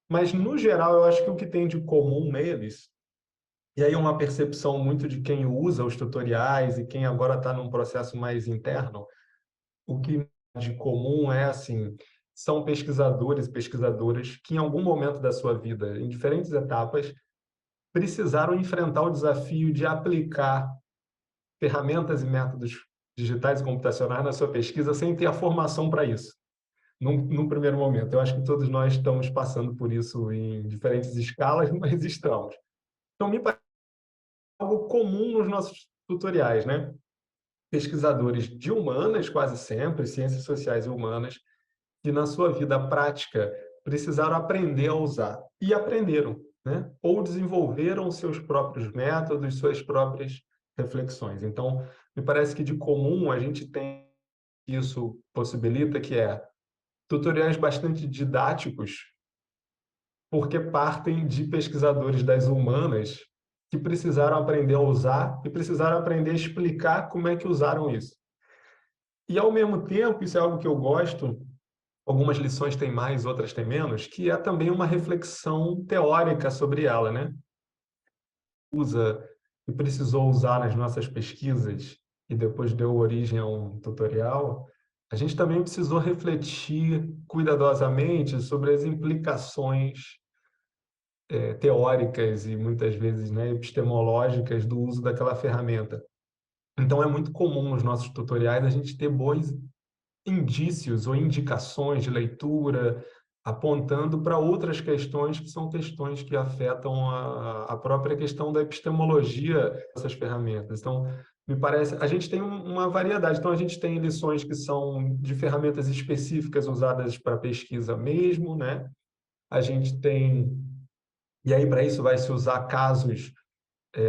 mas, no geral, eu acho que o que tem de comum neles, e aí é uma percepção muito de quem usa os tutoriais e quem agora está num processo mais interno, o que de comum é assim, são pesquisadores e pesquisadoras que em algum momento da sua vida, em diferentes etapas, precisaram enfrentar o desafio de aplicar ferramentas e métodos digitais e computacionais na sua pesquisa sem ter a formação para isso, num primeiro momento. Eu acho que todos nós estamos passando por isso em diferentes escalas, mas estamos. Então, me parece algo comum nos nossos tutoriais, né? Pesquisadores de humanas, quase sempre, ciências sociais e humanas, que na sua vida prática precisaram aprender a usar e aprenderam, né? Ou desenvolveram seus próprios métodos, suas próprias reflexões. Então, me parece que de comum a gente tem isso possibilita que é tutoriais bastante didáticos, porque partem de pesquisadores das humanas que precisaram aprender a usar e precisaram aprender a explicar como é que usaram isso. E, ao mesmo tempo, isso é algo que eu gosto, algumas lições têm mais, outras têm menos, que é também uma reflexão teórica sobre ela, né? Usa e precisou usar nas nossas pesquisas e depois deu origem a um tutorial, a gente também precisou refletir cuidadosamente sobre as implicações teóricas e muitas vezes, né, epistemológicas do uso daquela ferramenta. Então, é muito comum nos nossos tutoriais a gente ter bons indícios ou indicações de leitura, apontando para outras questões que são questões que afetam a própria questão da epistemologia dessas ferramentas. Então, me parece, a gente tem uma variedade. Então, a gente tem lições que são de ferramentas específicas usadas para pesquisa mesmo, né? A gente tem, e aí para isso vai se usar casos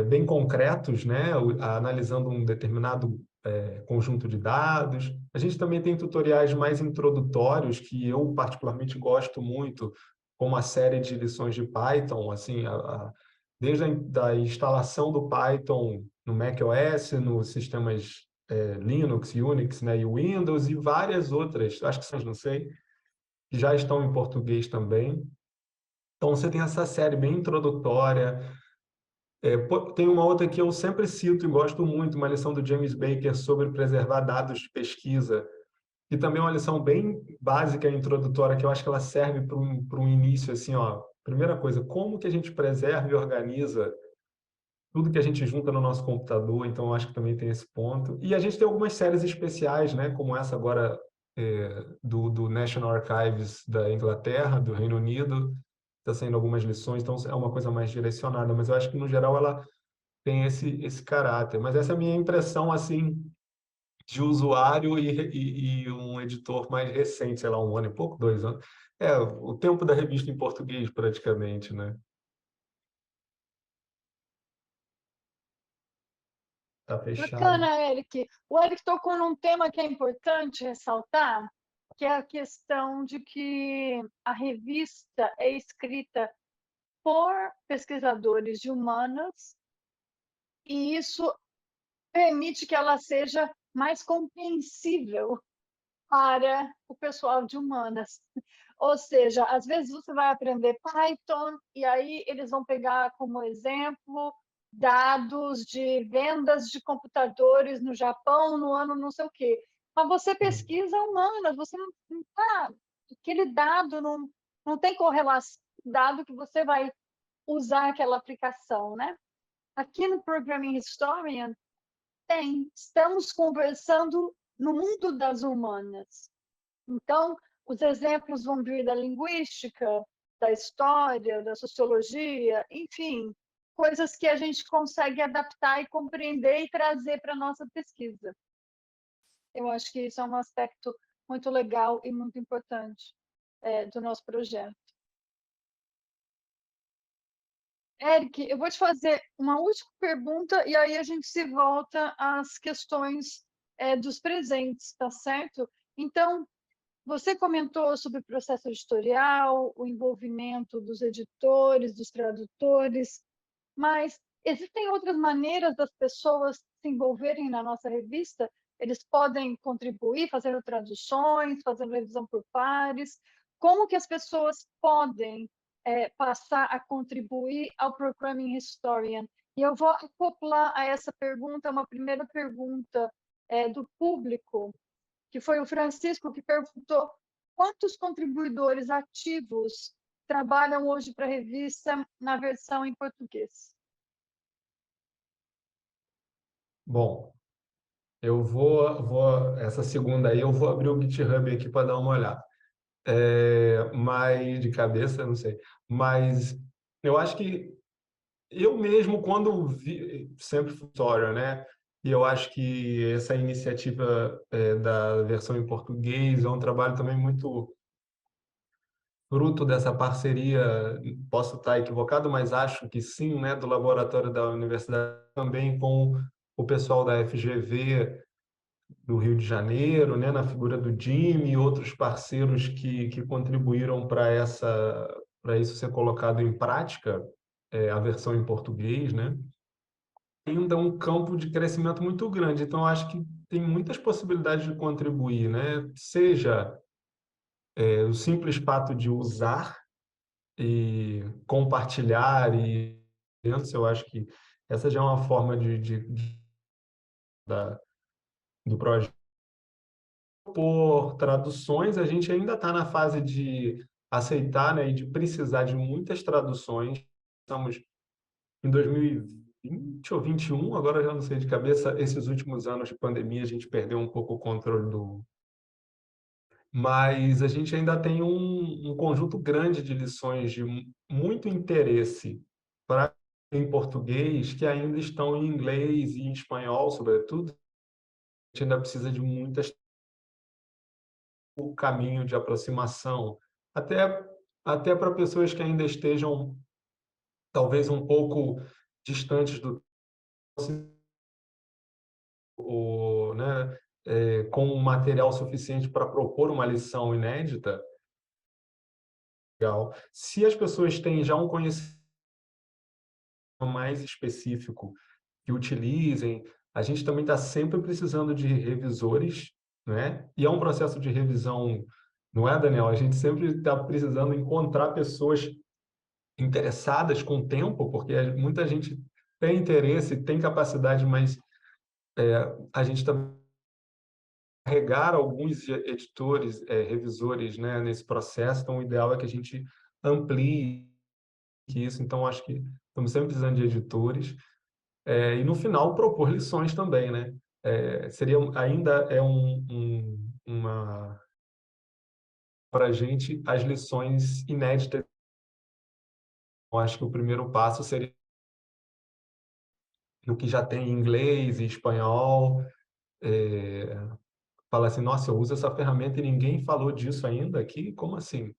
bem concretos, né? Analisando um determinado conjunto de dados. A gente também tem tutoriais mais introdutórios, que eu particularmente gosto muito, como a série de lições de Python, assim, desde da instalação do Python no macOS, nos sistemas Linux, Unix, né, e Windows, e várias outras, acho que são, não sei, que já estão em português também. Então, você tem essa série bem introdutória. Tem uma outra que eu sempre cito e gosto muito, uma lição do James Baker sobre preservar dados de pesquisa, que também é uma lição bem básica e introdutória, que eu acho que ela serve para um início, assim, ó. Primeira coisa, como que a gente preserva e organiza tudo que a gente junta no nosso computador, então eu acho que também tem esse ponto. E a gente tem algumas séries especiais, né, como essa agora do National Archives da Inglaterra, do Reino Unido, está saindo algumas lições, então é uma coisa mais direcionada, mas eu acho que no geral ela tem esse caráter. Mas essa é a minha impressão, assim, de usuário e um editor mais recente, sei lá, 1 ano e pouco, 2 anos. O tempo da revista em português, praticamente, né? Tá fechado. Bacana, Eric. O Eric tocou num tema que é importante ressaltar, que é a questão de que a revista é escrita por pesquisadores de humanas e isso permite que ela seja mais compreensível para o pessoal de humanas. Ou seja, às vezes você vai aprender Python e aí eles vão pegar como exemplo dados de vendas de computadores no Japão no ano não sei o quê. Mas você pesquisa humanas, você não tá, aquele dado não tem correlação, dado que você vai usar aquela aplicação, né? Aqui no Programming Historian estamos conversando no mundo das humanas. Então, os exemplos vão vir da linguística, da história, da sociologia, enfim, coisas que a gente consegue adaptar e compreender e trazer para a nossa pesquisa. Eu acho que isso é um aspecto muito legal e muito importante do nosso projeto. Eric, eu vou te fazer uma última pergunta e aí a gente se volta às questões dos presentes, tá certo? Então, você comentou sobre o processo editorial, o envolvimento dos editores, dos tradutores, mas existem outras maneiras das pessoas se envolverem na nossa revista? Eles podem contribuir fazendo traduções, fazendo revisão por pares. Como que as pessoas podem passar a contribuir ao Programming Historian? E eu vou acoplar a essa pergunta uma primeira pergunta do público, que foi o Francisco que perguntou quantos contribuidores ativos trabalham hoje para a revista na versão em português. Bom, essa segunda aí, eu vou abrir o GitHub aqui para dar uma olhada. Mas de cabeça, não sei. Mas eu acho que eu mesmo, quando vi, sempre tutorial, né? E eu acho que essa iniciativa da versão em português é um trabalho também muito fruto dessa parceria, posso estar equivocado, mas acho que sim, né? Do laboratório da universidade também com o pessoal da FGV do Rio de Janeiro, né? Na figura do Jimmy e outros parceiros que contribuíram para isso ser colocado em prática, a versão em português, né? Ainda um campo de crescimento muito grande. Então, acho que tem muitas possibilidades de contribuir, né? Seja o simples fato de usar e compartilhar e eu acho que essa já é uma forma do projeto por traduções, a gente ainda está na fase de aceitar, né, e de precisar de muitas traduções. Estamos em 2020 ou 21, agora eu já não sei de cabeça, esses últimos anos de pandemia, a gente perdeu um pouco o controle do... Mas a gente ainda tem um conjunto grande de lições de muito interesse para em português que ainda estão em inglês e em espanhol, sobretudo. A gente ainda precisa de muitas o caminho de aproximação, até até para pessoas que ainda estejam talvez um pouco distantes do né, com material suficiente para propor uma lição inédita. Legal. Se as pessoas têm já um conhecimento mais específico que utilizem, a gente também está sempre precisando de revisores, né? E é um processo de revisão, não é, Daniel? A gente sempre está precisando encontrar pessoas interessadas com o tempo, porque muita gente tem interesse, tem capacidade, mas a gente também carregar alguns editores, revisores, né, nesse processo, então o ideal é que a gente amplie isso, então acho que estamos sempre precisando de editores, e no final propor lições também, né? Seria ainda é uma para a gente as lições inéditas. Eu acho que o primeiro passo seria no que já tem em inglês e espanhol, falar assim, nossa, eu uso essa ferramenta e ninguém falou disso ainda aqui, como assim?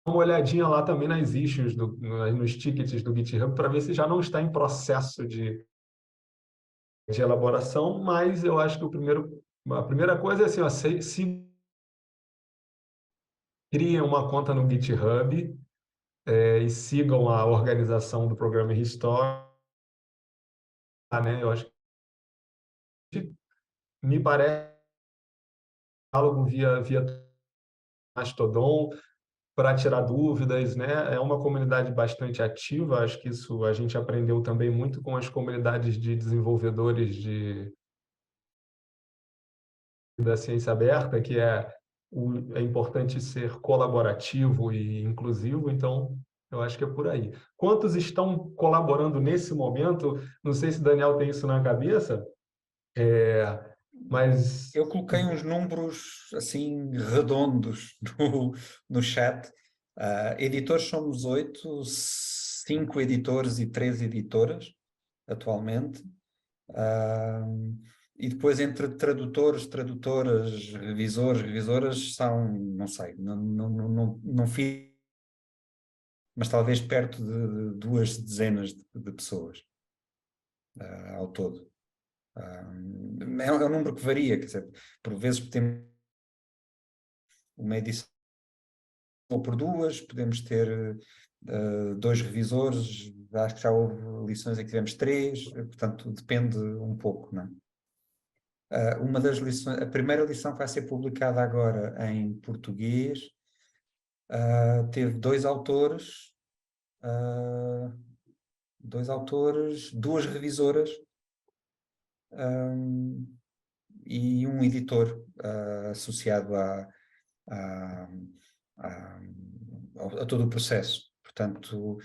Uma olhadinha lá também nas issues, nos tickets do GitHub, para ver se já não está em processo de elaboração, mas eu acho que a primeira coisa é assim, ó, se criem uma conta no GitHub, e sigam a organização do programa Restore, né? Eu acho que me parece diálogo via Mastodon para tirar dúvidas, né? É uma comunidade bastante ativa, acho que isso a gente aprendeu também muito com as comunidades de desenvolvedores da ciência aberta, que é importante ser colaborativo e inclusivo, então eu acho que é por aí. Quantos estão colaborando nesse momento? Não sei se o Daniel tem isso na cabeça, mas Eu coloquei uns números assim redondos no chat. Editores somos 8, 5 editores e 3 editoras atualmente. E depois entre tradutores, tradutoras, revisores, revisoras são, não sei, não fiz, mas talvez perto de 2 dezenas de pessoas ao todo. É um número que varia, quer dizer, por vezes temos uma edição por 2, podemos ter 2 revisores, acho que já houve lições em que tivemos 3, portanto depende um pouco, não é? Uma das lições, a primeira lição que vai ser publicada agora em português, teve 2 revisoras, e um editor associado a, a, a todo o processo. Portanto,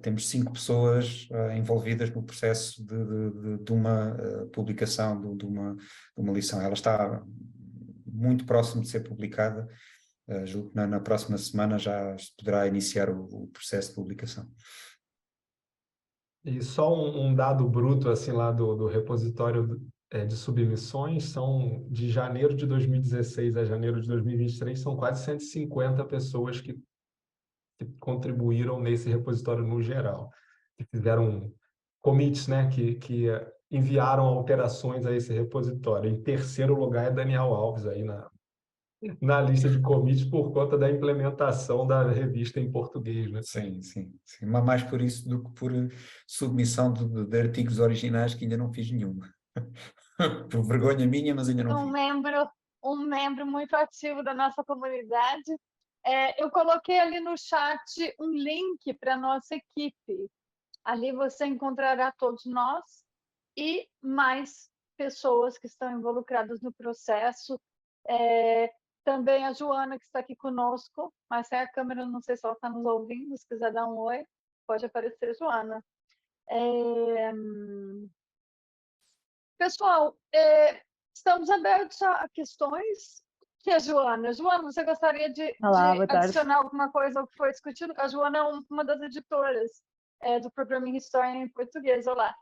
temos 5 pessoas envolvidas no processo de uma publicação, de uma lição. Ela está muito próximo de ser publicada. Julgo que na próxima semana já poderá iniciar o processo de publicação. e só um dado bruto assim lá do repositório de submissões são de janeiro de 2016 a janeiro de 2023 são quase 150 pessoas que contribuíram nesse repositório no geral, que fizeram commits, né, que enviaram alterações a esse repositório. Em terceiro lugar é Daniel Alves aí na lista de commits por conta da implementação da revista em português, né? Sim, sim, sim. Mas mais por isso do que por submissão de artigos originais que ainda não fiz nenhuma. Por vergonha minha, mas ainda não Um fiz. membro, um membro muito ativo da nossa comunidade. Eu coloquei ali no chat um link para a nossa equipe. Ali você encontrará todos nós e mais pessoas que estão involucradas no processo. Também a Joana, que está aqui conosco, mas sem a câmera, não sei se ela está nos ouvindo, se quiser dar um oi, pode aparecer, Joana. Pessoal, estamos abertos a questões. Que é Joana? Joana, você gostaria de Olá, boa tarde. adicionar alguma coisa ao que foi discutido? A Joana é uma das editoras do Programming History em português. Olá.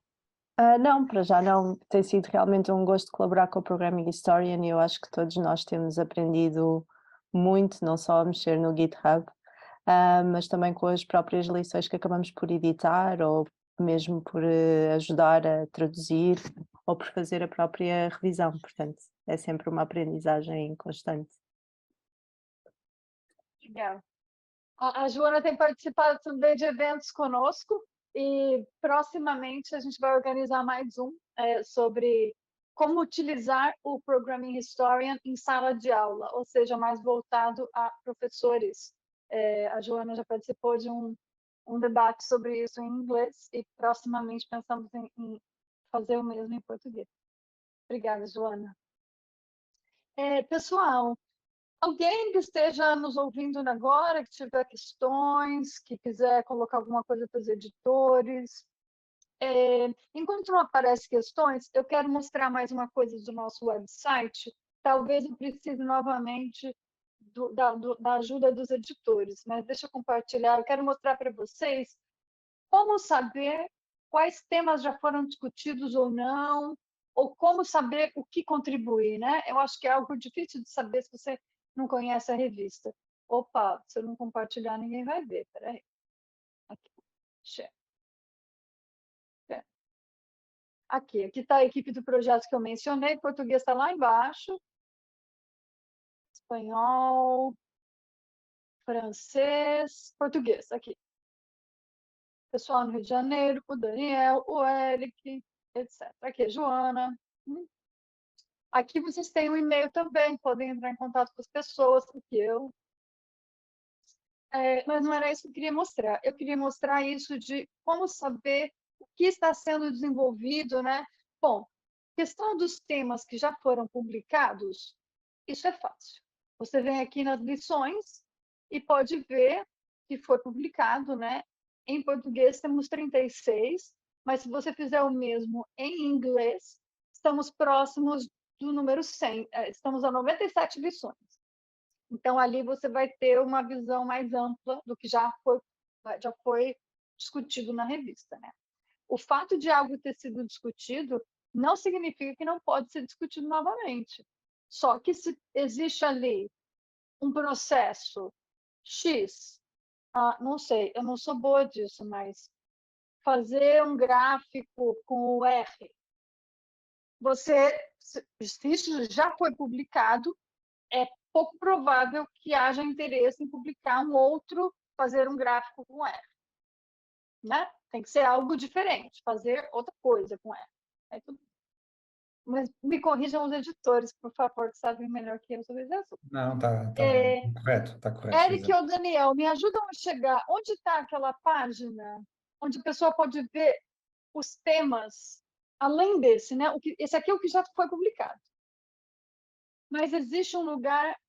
Não, para já não. Tem sido realmente um gosto colaborar com o Programming Historian e eu acho que todos nós temos aprendido muito, não só a mexer no GitHub, mas também com as próprias lições que acabamos por editar ou mesmo por ajudar a traduzir ou por fazer a própria revisão. Portanto, é sempre uma aprendizagem constante. Legal. A Joana tem participado também de eventos conosco e proximamente a gente vai organizar mais um sobre como utilizar o Programming Historian em sala de aula, ou seja, mais voltado a professores. A Joana já participou de um debate sobre isso em inglês e proximamente pensamos em fazer o mesmo em português. Obrigada, Joana. Pessoal, alguém que esteja nos ouvindo agora, que tiver questões, que quiser colocar alguma coisa para os editores. Enquanto não aparecem questões, eu quero mostrar mais uma coisa do nosso website. Talvez eu precise novamente da ajuda dos editores, mas deixa eu compartilhar. Eu quero mostrar para vocês como saber quais temas já foram discutidos ou não, ou como saber o que contribuir, né? Eu acho que é algo difícil de saber se você não conhece a revista. Opa, se eu não compartilhar, ninguém vai ver. Peraí. Aqui. Share. Aqui está a equipe do projeto que eu mencionei. Português está lá embaixo. Espanhol, francês, português, aqui. Pessoal no Rio de Janeiro, o Daniel, o Eric, etc. Aqui a Joana. Aqui vocês têm um e-mail também, podem entrar em contato com as pessoas, porque eu... mas não era isso que eu queria mostrar. Eu queria mostrar isso de como saber o que está sendo desenvolvido, né? Bom, questão dos temas que já foram publicados, isso é fácil. Você vem aqui nas lições e pode ver que foi publicado, né? Em português temos 36, mas se você fizer o mesmo em inglês, estamos próximos do número 100, estamos a 97 lições. Então, ali você vai ter uma visão mais ampla do que já foi discutido na revista, né? O fato de algo ter sido discutido não significa que não pode ser discutido novamente. Só que se existe ali um processo X, não sei, eu não sou boa disso, mas fazer um gráfico com o R, se isso já foi publicado, é pouco provável que haja interesse em publicar fazer um gráfico com R. Né? Tem que ser algo diferente, fazer outra coisa com R. Mas me corrijam os editores, por favor, que sabem melhor que eu sobre esse assunto. Não, está correto, está correto. Eric ou Daniel, me ajudam a chegar. Onde está aquela página onde a pessoa pode ver os temas, além desse, né? Esse aqui é o que já foi publicado. Mas existe um lugar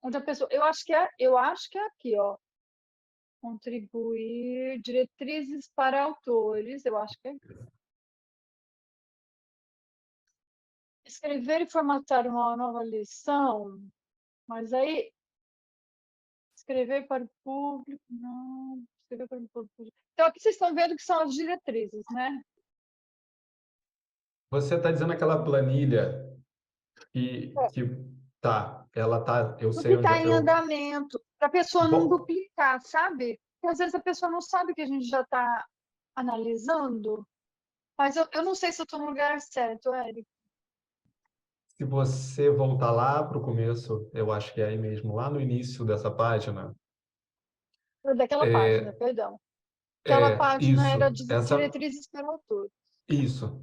onde a pessoa... Eu acho que é aqui, ó. Contribuir, diretrizes para autores, eu acho que é aqui. Escrever e formatar uma nova lição, mas aí escrever para o público, não, escrever para o público. Então aqui vocês estão vendo que são as diretrizes, né? Você está dizendo aquela planilha que ela tá, eu sei Porque onde está em eu... andamento, para a pessoa não Bom, duplicar, sabe? Porque às vezes a pessoa não sabe que a gente já está analisando, mas eu não sei se eu estou no lugar certo, Eric. se você voltar lá para o começo, eu acho que é aí mesmo, lá no início dessa página. Daquela página, perdão. Aquela página era de diretrizes para autor. Isso.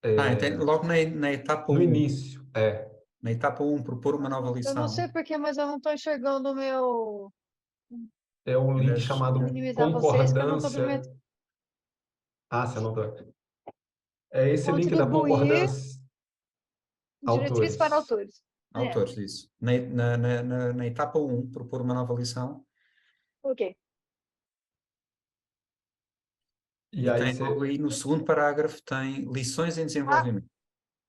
Então, logo na etapa 1. No início, Na etapa 1, propor uma nova lição. Eu não sei porquê, mas eu não estou enxergando o meu... É um link Mas, chamado minimizar vocês, que eu não estou concordância. Você não está. É esse link da Contribuir. concordância. Diretriz para Autores. autores. Autores, isso. Na etapa 1, propor uma nova lição. Ok. E E aí tem logo aí no segundo parágrafo, tem lições em desenvolvimento.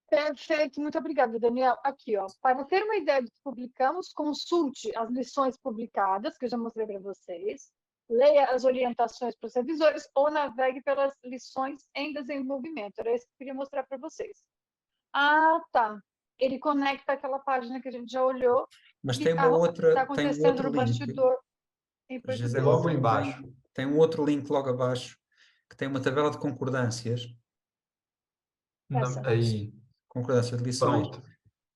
Perfeito, muito obrigada, Daniel. Aqui, ó, para ter uma ideia do que publicamos, consulte as lições publicadas, que eu já mostrei para vocês, leia as orientações para os revisores ou navegue pelas lições em desenvolvimento. Era isso que eu queria mostrar para vocês. Ah, tá. Ele conecta aquela página que a gente já olhou, Mas que tem uma outra, está tem um acontecendo outro no link. bastidor em português. Gisela, logo embaixo. tem um outro link logo abaixo, que tem uma tabela de concordâncias, Essa. Aí, concordância de lições, pronto.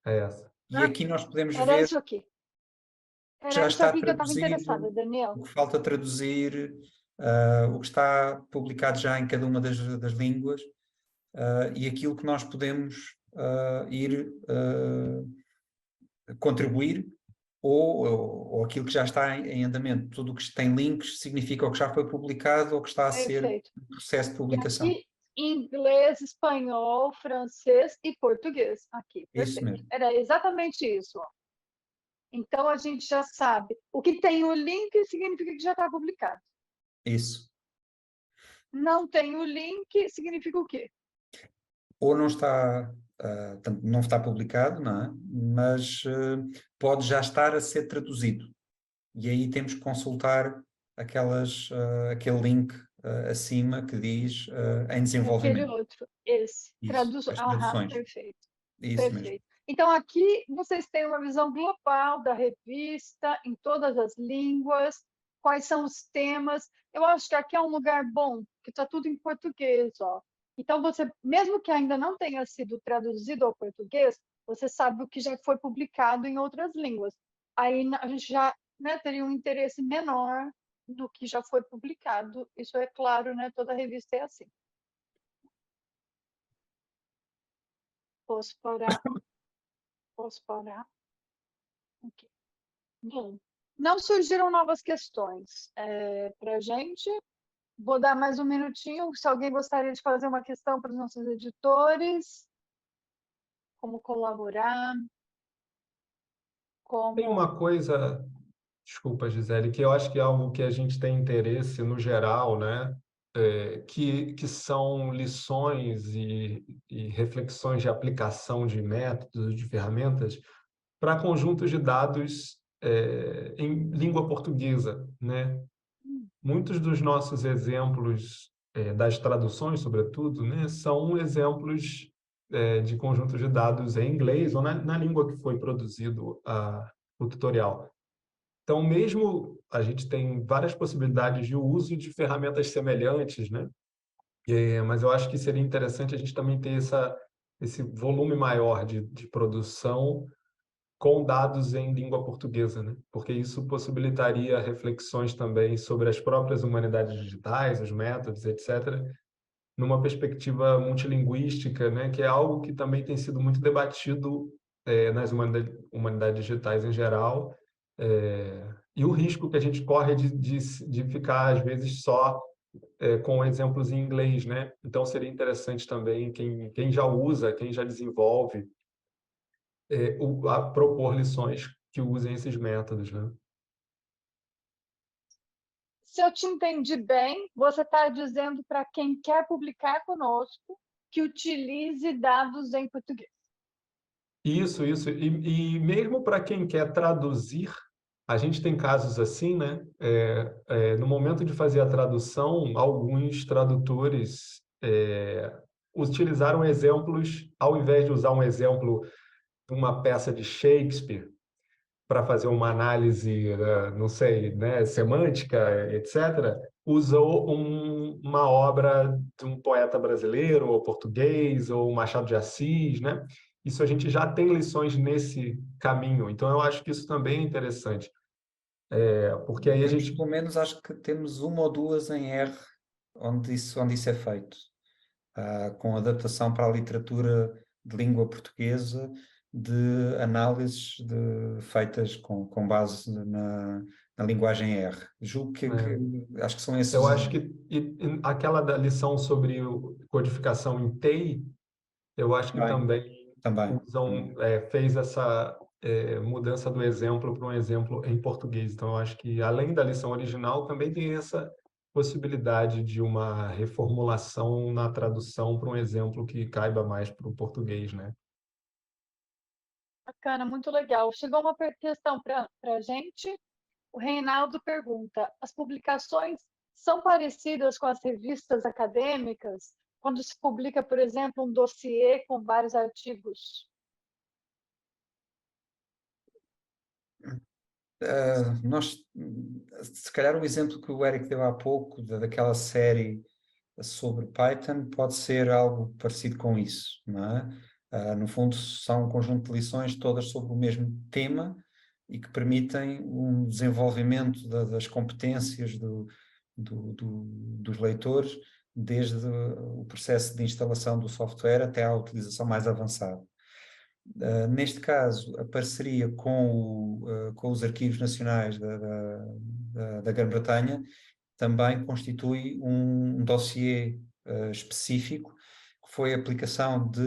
É essa. e aqui nós podemos Era ver isso aqui. que já Era isso está aqui que eu estava interessada, traduzido, Daniel. o que falta traduzir, o que está publicado já em cada uma das línguas, e aquilo que nós podemos ir contribuir, ou aquilo que já está em andamento. Tudo o que tem links significa o que já foi publicado ou que está a ser Perfeito. em processo de E publicação. aqui, inglês, espanhol, francês e português. Aqui, Isso perfeito. mesmo. Era exatamente isso. Ó. Então, a gente já sabe. O que tem o link significa que já está publicado. Isso. Não tem o link, significa o quê? Ou não está, portanto, não está publicado, não é? Mas pode já estar a ser traduzido. E aí temos que consultar aquele link acima que diz em Aquele desenvolvimento. outro, esse. Isso, as traduções. Perfeito. Isso mesmo. Perfeito. Então, aqui vocês têm uma visão global da revista, em todas as línguas, quais são os temas. Eu acho que aqui é um lugar bom, que está tudo em português, ó. Então, você, mesmo que ainda não tenha sido traduzido ao português, você sabe o que já foi publicado em outras línguas. Aí a gente já, né, teria um interesse menor no que já foi publicado. Isso é claro, né? Toda revista é assim. Posso parar? Posso parar? Ok. Bom, não surgiram novas questões para a gente. Vou dar mais um minutinho. Se alguém gostaria de fazer uma questão para os nossos editores, como colaborar, Tem como... uma coisa, desculpa, Gisele, que eu acho que é algo que a gente tem interesse no geral, né? Que são lições e reflexões de aplicação de métodos, de ferramentas para conjuntos de dados em língua portuguesa, né? Muitos dos nossos exemplos das traduções, sobretudo, né, são exemplos de conjuntos de dados em inglês ou na língua que foi produzido o tutorial. Então, mesmo a gente tem várias possibilidades de uso de ferramentas semelhantes, né? Mas eu acho que seria interessante a gente também ter esse volume maior de produção com dados em língua portuguesa, né? Porque isso possibilitaria reflexões também sobre as próprias humanidades digitais, os métodos, etc., numa perspectiva multilinguística, né? Que é algo que também tem sido muito debatido nas humanidades digitais em geral, e o risco que a gente corre de ficar, às vezes, só com exemplos em inglês, né? Então, seria interessante também quem já usa, quem já desenvolve, a propor lições que usem esses métodos, né? Se eu te entendi bem, você está dizendo para quem quer publicar conosco que utilize dados em português. Isso. E mesmo para quem quer traduzir, a gente tem casos assim, né? No momento de fazer a tradução, alguns tradutores utilizaram exemplos, ao invés de usar um exemplo de uma peça de Shakespeare para fazer uma análise, não sei, né, semântica, etc., usou uma obra de um poeta brasileiro, ou português, ou Machado de Assis, né? Isso a gente já tem lições nesse caminho. Então, eu acho que isso também é interessante. Porque aí a gente... Pelo menos acho que temos uma ou duas em R onde isso é feito. Com adaptação para a literatura de língua portuguesa, de análises feitas com base na linguagem R. Julgo que acho que são esses. Eu acho que aquela da lição sobre codificação em TEI, eu acho que também Também. fez essa mudança do exemplo para um exemplo em português. Então, eu acho que, além da lição original, também tem essa possibilidade de uma reformulação na tradução para um exemplo que caiba mais para o português, né? Bacana, muito legal. Chegou uma questão para a gente. O Reinaldo pergunta: as publicações são parecidas com as revistas acadêmicas, quando se publica, por exemplo, um dossiê com vários artigos? Nós, se calhar o exemplo que o Eric deu há pouco, daquela série sobre Python, pode ser algo parecido com isso, não é? No fundo, são um conjunto de lições todas sobre o mesmo tema e que permitem um desenvolvimento das competências dos leitores, desde o processo de instalação do software até à utilização mais avançada. Neste caso, a parceria com os arquivos nacionais da Grã-Bretanha também constitui um dossiê específico, que foi a aplicação de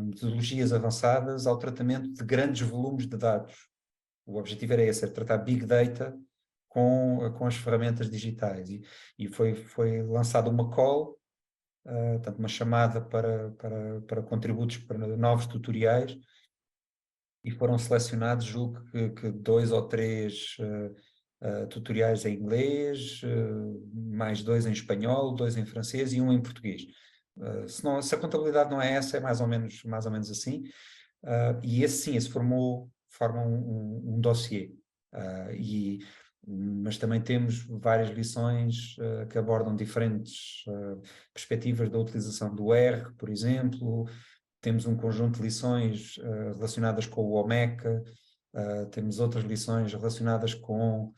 metodologias avançadas ao tratamento de grandes volumes de dados. O objetivo era esse, era tratar Big Data com as ferramentas digitais. E foi lançada uma call, portanto, uma chamada para contributos para novos tutoriais, e foram selecionados, julgo que 2 ou 3 tutoriais em inglês, mais 2 em espanhol, 2 em francês e 1 em português. Se a contabilidade não é essa, é mais ou menos assim. E esse forma um dossiê. Mas também temos várias lições que abordam diferentes perspectivas da utilização do R, por exemplo. Temos um conjunto de lições relacionadas com o Omeka, temos outras lições relacionadas com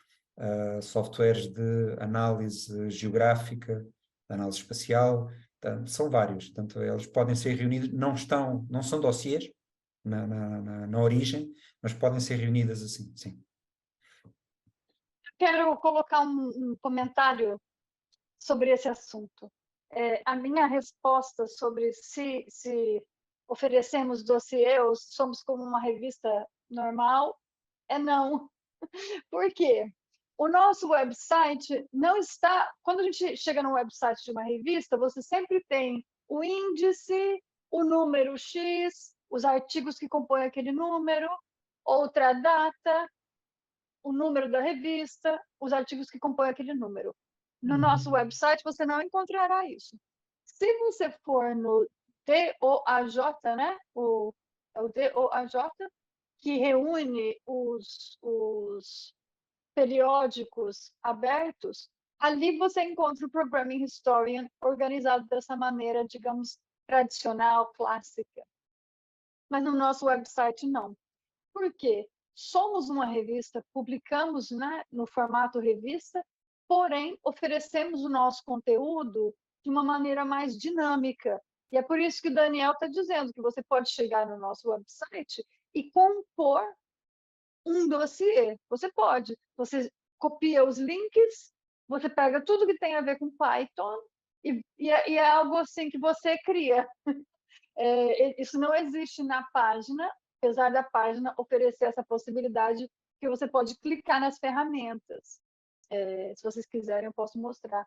softwares de análise geográfica, de análise espacial. São vários, portanto, eles podem ser reunidos, não são dossiês na origem, mas podem ser reunidas assim, sim. Quero colocar um comentário sobre esse assunto. A minha resposta sobre se oferecemos dossiê ou somos como uma revista normal é não. Por quê? O nosso website não está... Quando a gente chega no website de uma revista, você sempre tem o índice, o número X, os artigos que compõem aquele número, outra data, o número da revista, os artigos que compõem aquele número. No nosso website, você não encontrará isso. Se você for no DOAJ, né? O DOAJ, que reúne os periódicos abertos, ali você encontra o Programming Historian organizado dessa maneira, digamos, tradicional, clássica. Mas no nosso website, não. Por quê? Somos uma revista, publicamos, né, no formato revista, porém oferecemos o nosso conteúdo de uma maneira mais dinâmica. E é por isso que o Daniel está dizendo que você pode chegar no nosso website e compor um dossiê. Você pode. Você copia os links, você pega tudo que tem a ver com Python e é algo assim que você cria. Isso não existe na página, apesar da página oferecer essa possibilidade que você pode clicar nas ferramentas. Se vocês quiserem, eu posso mostrar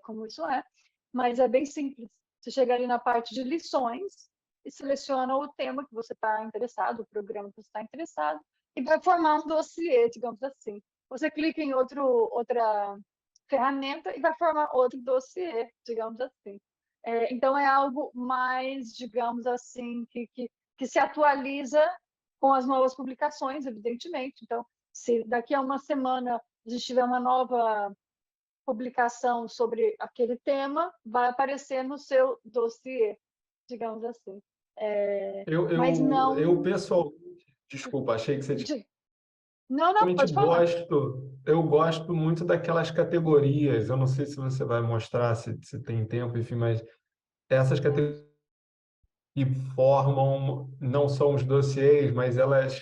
como isso é. Mas é bem simples. Você chega ali na parte de lições e seleciona o tema que você está interessado, o programa que você está interessado, e vai formar um dossiê, digamos assim. Você clica em outra ferramenta e vai formar outro dossiê, digamos assim. Então, é algo mais, digamos assim, que se atualiza com as novas publicações, evidentemente. Então, se daqui a uma semana a gente tiver uma nova publicação sobre aquele tema, vai aparecer no seu dossiê, digamos assim. Mas não... Eu pessoalmente, desculpa, achei que você tinha... Não, pode falar. Eu gosto muito daquelas categorias. Eu não sei se você vai mostrar, se tem tempo, enfim, mas essas categorias que formam, não são os dossiês, mas elas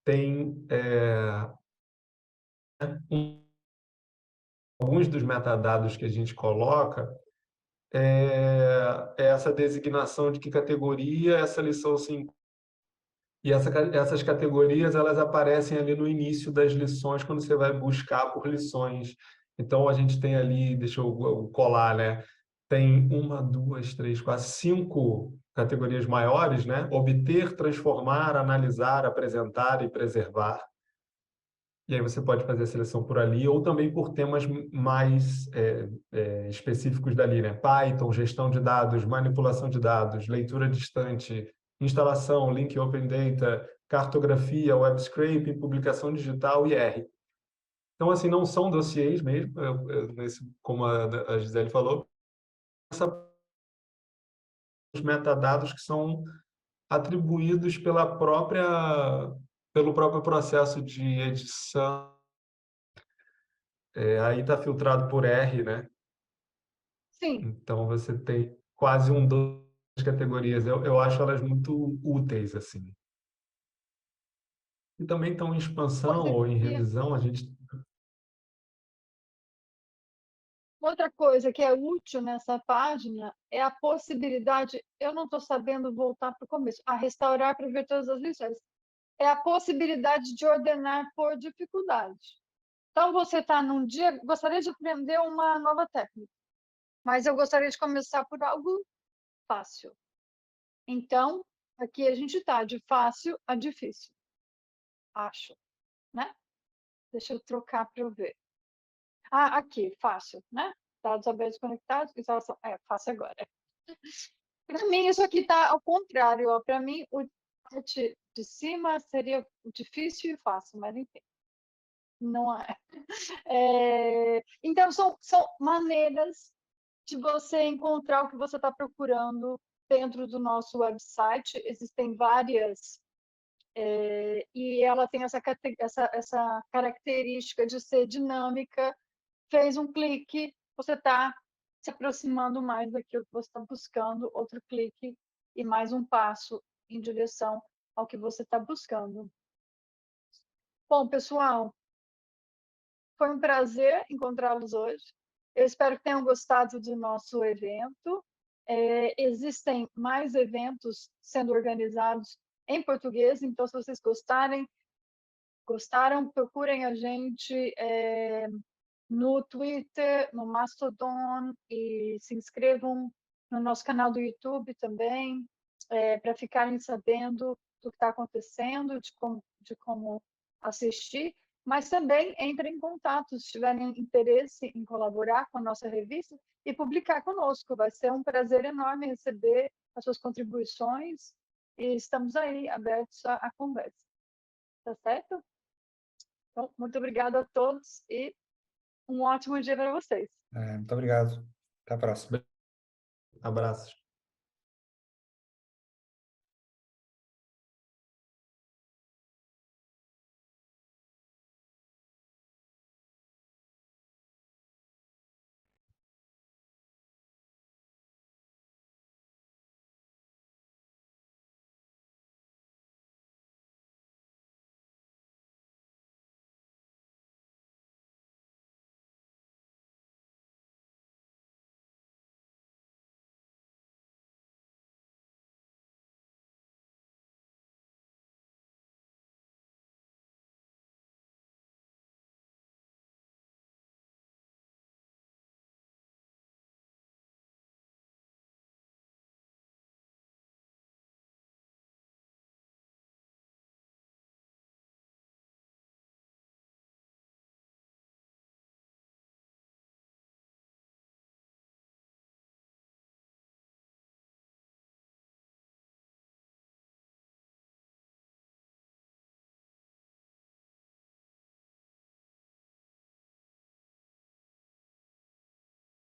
têm alguns dos metadados que a gente coloca, é essa designação de que categoria essa lição se encontra. E essas categorias, elas aparecem ali no início das lições, quando você vai buscar por lições. Então, a gente tem ali, deixa eu colar, né? Tem 1, 2, 3, 4, 5 categorias maiores, né? Obter, transformar, analisar, apresentar e preservar. E aí você pode fazer a seleção por ali, ou também por temas mais específicos dali, né? Python, gestão de dados, manipulação de dados, leitura distante, instalação, link open data, cartografia, web scraping, publicação digital e R. Então, assim, não são dossiês mesmo, como a Gisele falou, os metadados que são atribuídos pelo próprio processo de edição. Aí está filtrado por R, né? Sim. Então você tem quase duas categorias. Eu acho elas muito úteis, assim. E também estão em expansão ou em revisão, a gente... Outra coisa que é útil nessa página é a possibilidade, eu não estou sabendo voltar para o começo, a restaurar para ver todas as lições, é a possibilidade de ordenar por dificuldade. Então, você está num dia, gostaria de aprender uma nova técnica, mas eu gostaria de começar por algo fácil. Então, aqui a gente está de fácil a difícil, acho, né? Deixa eu trocar para eu ver. Ah, aqui, fácil, né? Dados abertos conectados, instalação. Fácil agora. Para mim, isso aqui está ao contrário. Para mim, o parte de cima seria difícil e fácil, mas enfim, não é. Então, são maneiras de você encontrar o que você está procurando dentro do nosso website. Existem várias, e ela tem essa característica de ser dinâmica. Fez um clique, você está se aproximando mais daquilo que você está buscando, outro clique e mais um passo em direção ao que você está buscando. Bom, pessoal, foi um prazer encontrá-los hoje. Eu espero que tenham gostado do nosso evento. Existem mais eventos sendo organizados em português, então se vocês gostaram, procurem a gente no Twitter, no Mastodon, e se inscrevam no nosso canal do YouTube também, para ficarem sabendo do que está acontecendo, de como assistir, mas também entrem em contato se tiverem interesse em colaborar com a nossa revista e publicar conosco. Vai ser um prazer enorme receber as suas contribuições e estamos aí abertos à conversa. Tá certo? Então, muito obrigada a todos e um ótimo dia para vocês. Muito obrigado. Até a próxima. Abraços.